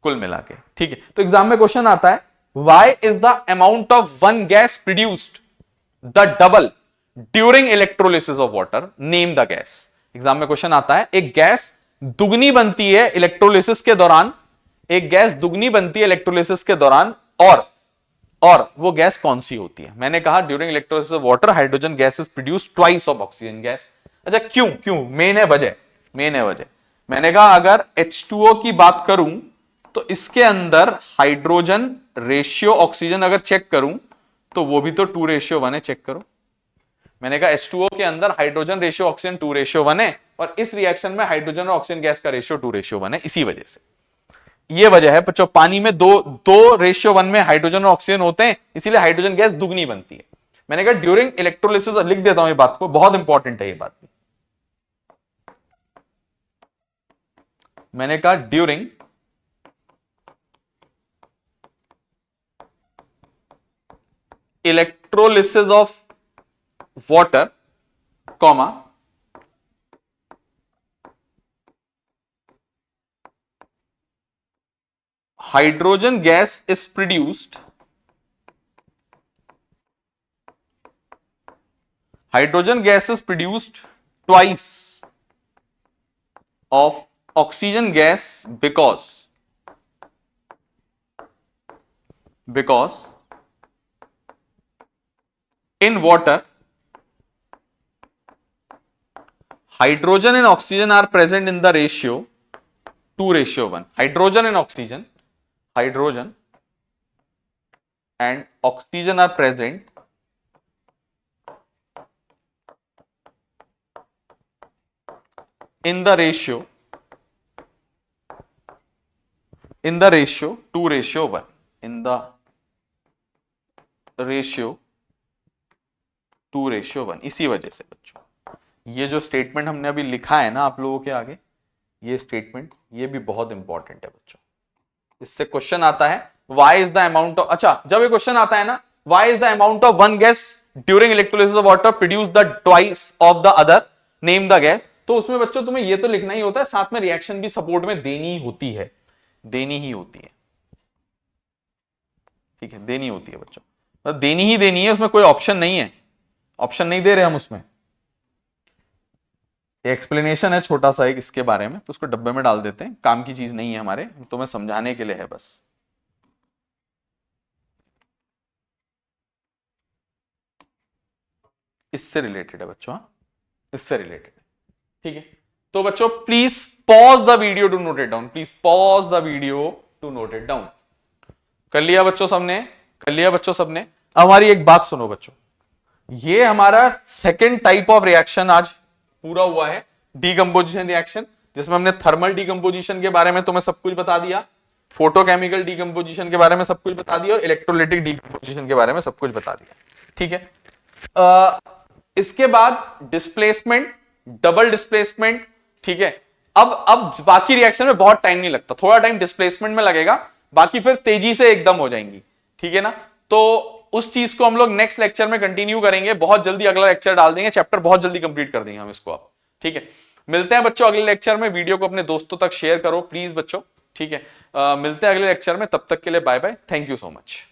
S1: कुल मिला के, ठीक है। तो एग्जाम में क्वेश्चन आता है, why is the amount of one gas produced the double during electrolysis of water, name the gas. Exam में क्वेश्चन आता है, एक गैस दुगनी बनती है इलेक्ट्रोलिसिस के दौरान, एक गैस दुगनी बनती है इलेक्ट्रोलिसिस के दौरान, और वो गैस कौन सी होती है। मैंने कहा during electrolysis of water hydrogen gas is produced twice of oxygen gas. अच्छा क्यों, क्यों, मेन है वजह, मेन है वजह। मैंने कहा अगर H2O की बात करूं तो इसके अंदर हाइड्रोजन रेशियो ऑक्सीजन अगर चेक करूं तो वो भी तो 2:1 है, चेक करो। मैंने कहा H2O के अंदर हाइड्रोजन रेशियो ऑक्सीजन 2:1 है, और इस रिएक्शन में हाइड्रोजन और ऑक्सीजन गैस का रेशियो 2:1 है, इसी वजह से। ये वजह है बच्चों, पानी में 2:1 में हाइड्रोजन और ऑक्सीजन होते हैं, इसीलिए हाइड्रोजन गैस दुगनी बनती है। मैंने कहा ड्यूरिंग इलेक्ट्रोलिसिस, लिख देता हूं ये बात को, बहुत इंपॉर्टेंट है ये बात भी। मैंने कहा during electrolysis of water, comma, hydrogen gas is produced, hydrogen gas is produced twice of oxygen gas because in water hydrogen and oxygen are present in the ratio 2:1. Hydrogen and oxygen are present in the ratio 2:1, in the ratio 2:1। इसी वजह से बच्चों ये जो स्टेटमेंट हमने अभी लिखा है ना आप लोगों के आगे, ये स्टेटमेंट ये भी बहुत इंपॉर्टेंट है बच्चों। इससे क्वेश्चन आता है why is the amount of, अच्छा जब ये क्वेश्चन आता है ना why is the amount of one gas during electrolysis of water produce the twice of the other, name the gas. तो उसमें बच्चों तुम्हें ये तो लिखना ही होता है, साथ में रिएक्शन भी सपोर्ट में देनी होती है, देनी ही होती है, ठीक है, देनी होती है बच्चों, मतलब देनी ही देनी है, उसमें कोई ऑप्शन नहीं है, ऑप्शन नहीं दे रहे हम उसमें। एक्सप्लेनेशन है छोटा सा एक इसके बारे में, तो उसको डब्बे में डाल देते हैं, काम की चीज नहीं है हमारे, तो मैं समझाने के लिए है बस। इससे रिलेटेड है बच्चों, इससे रिलेटेड है, ठीक है। तो बच्चों please pause the video to note it down, please pause the video to note it down. कर लिया बच्चों सबने, कर लिया बच्चों सबने। अब हमारी एक बात सुनो बच्चों, ये हमारा सेकेंड टाइप ऑफ रिएक्शन आज पूरा हुआ है, डीकंपोजिशन रिएक्शन, जिसमें हमने थर्मल डीकंपोजिशन के बारे में तुम्हें सब कुछ बता दिया, फोटोकेमिकल डीकंपोजिशन के बारे में सब कुछ बता दिया, और इलेक्ट्रोलिटिक डीकंपोजिशन के बारे में सब कुछ बता दिया, ठीक है। इसके बाद डिस्प्लेसमेंट, डबल डिस्प्लेसमेंट, ठीक है। अब बाकी रिएक्शन में बहुत टाइम नहीं लगता, थोड़ा टाइम डिस्प्लेसमेंट में लगेगा, बाकी फिर तेजी से एकदम हो जाएंगी, ठीक है ना। तो उस चीज को हम लोग नेक्स्ट लेक्चर में कंटिन्यू करेंगे, बहुत जल्दी अगला लेक्चर डाल देंगे, चैप्टर बहुत जल्दी कंप्लीट कर देंगे हम इसको अब, ठीक है। मिलते हैं बच्चों अगले लेक्चर में, वीडियो को अपने दोस्तों तक शेयर करो प्लीज बच्चों, ठीक है। मिलते हैं अगले लेक्चर में, तब तक के लिए bye bye, thank you so much.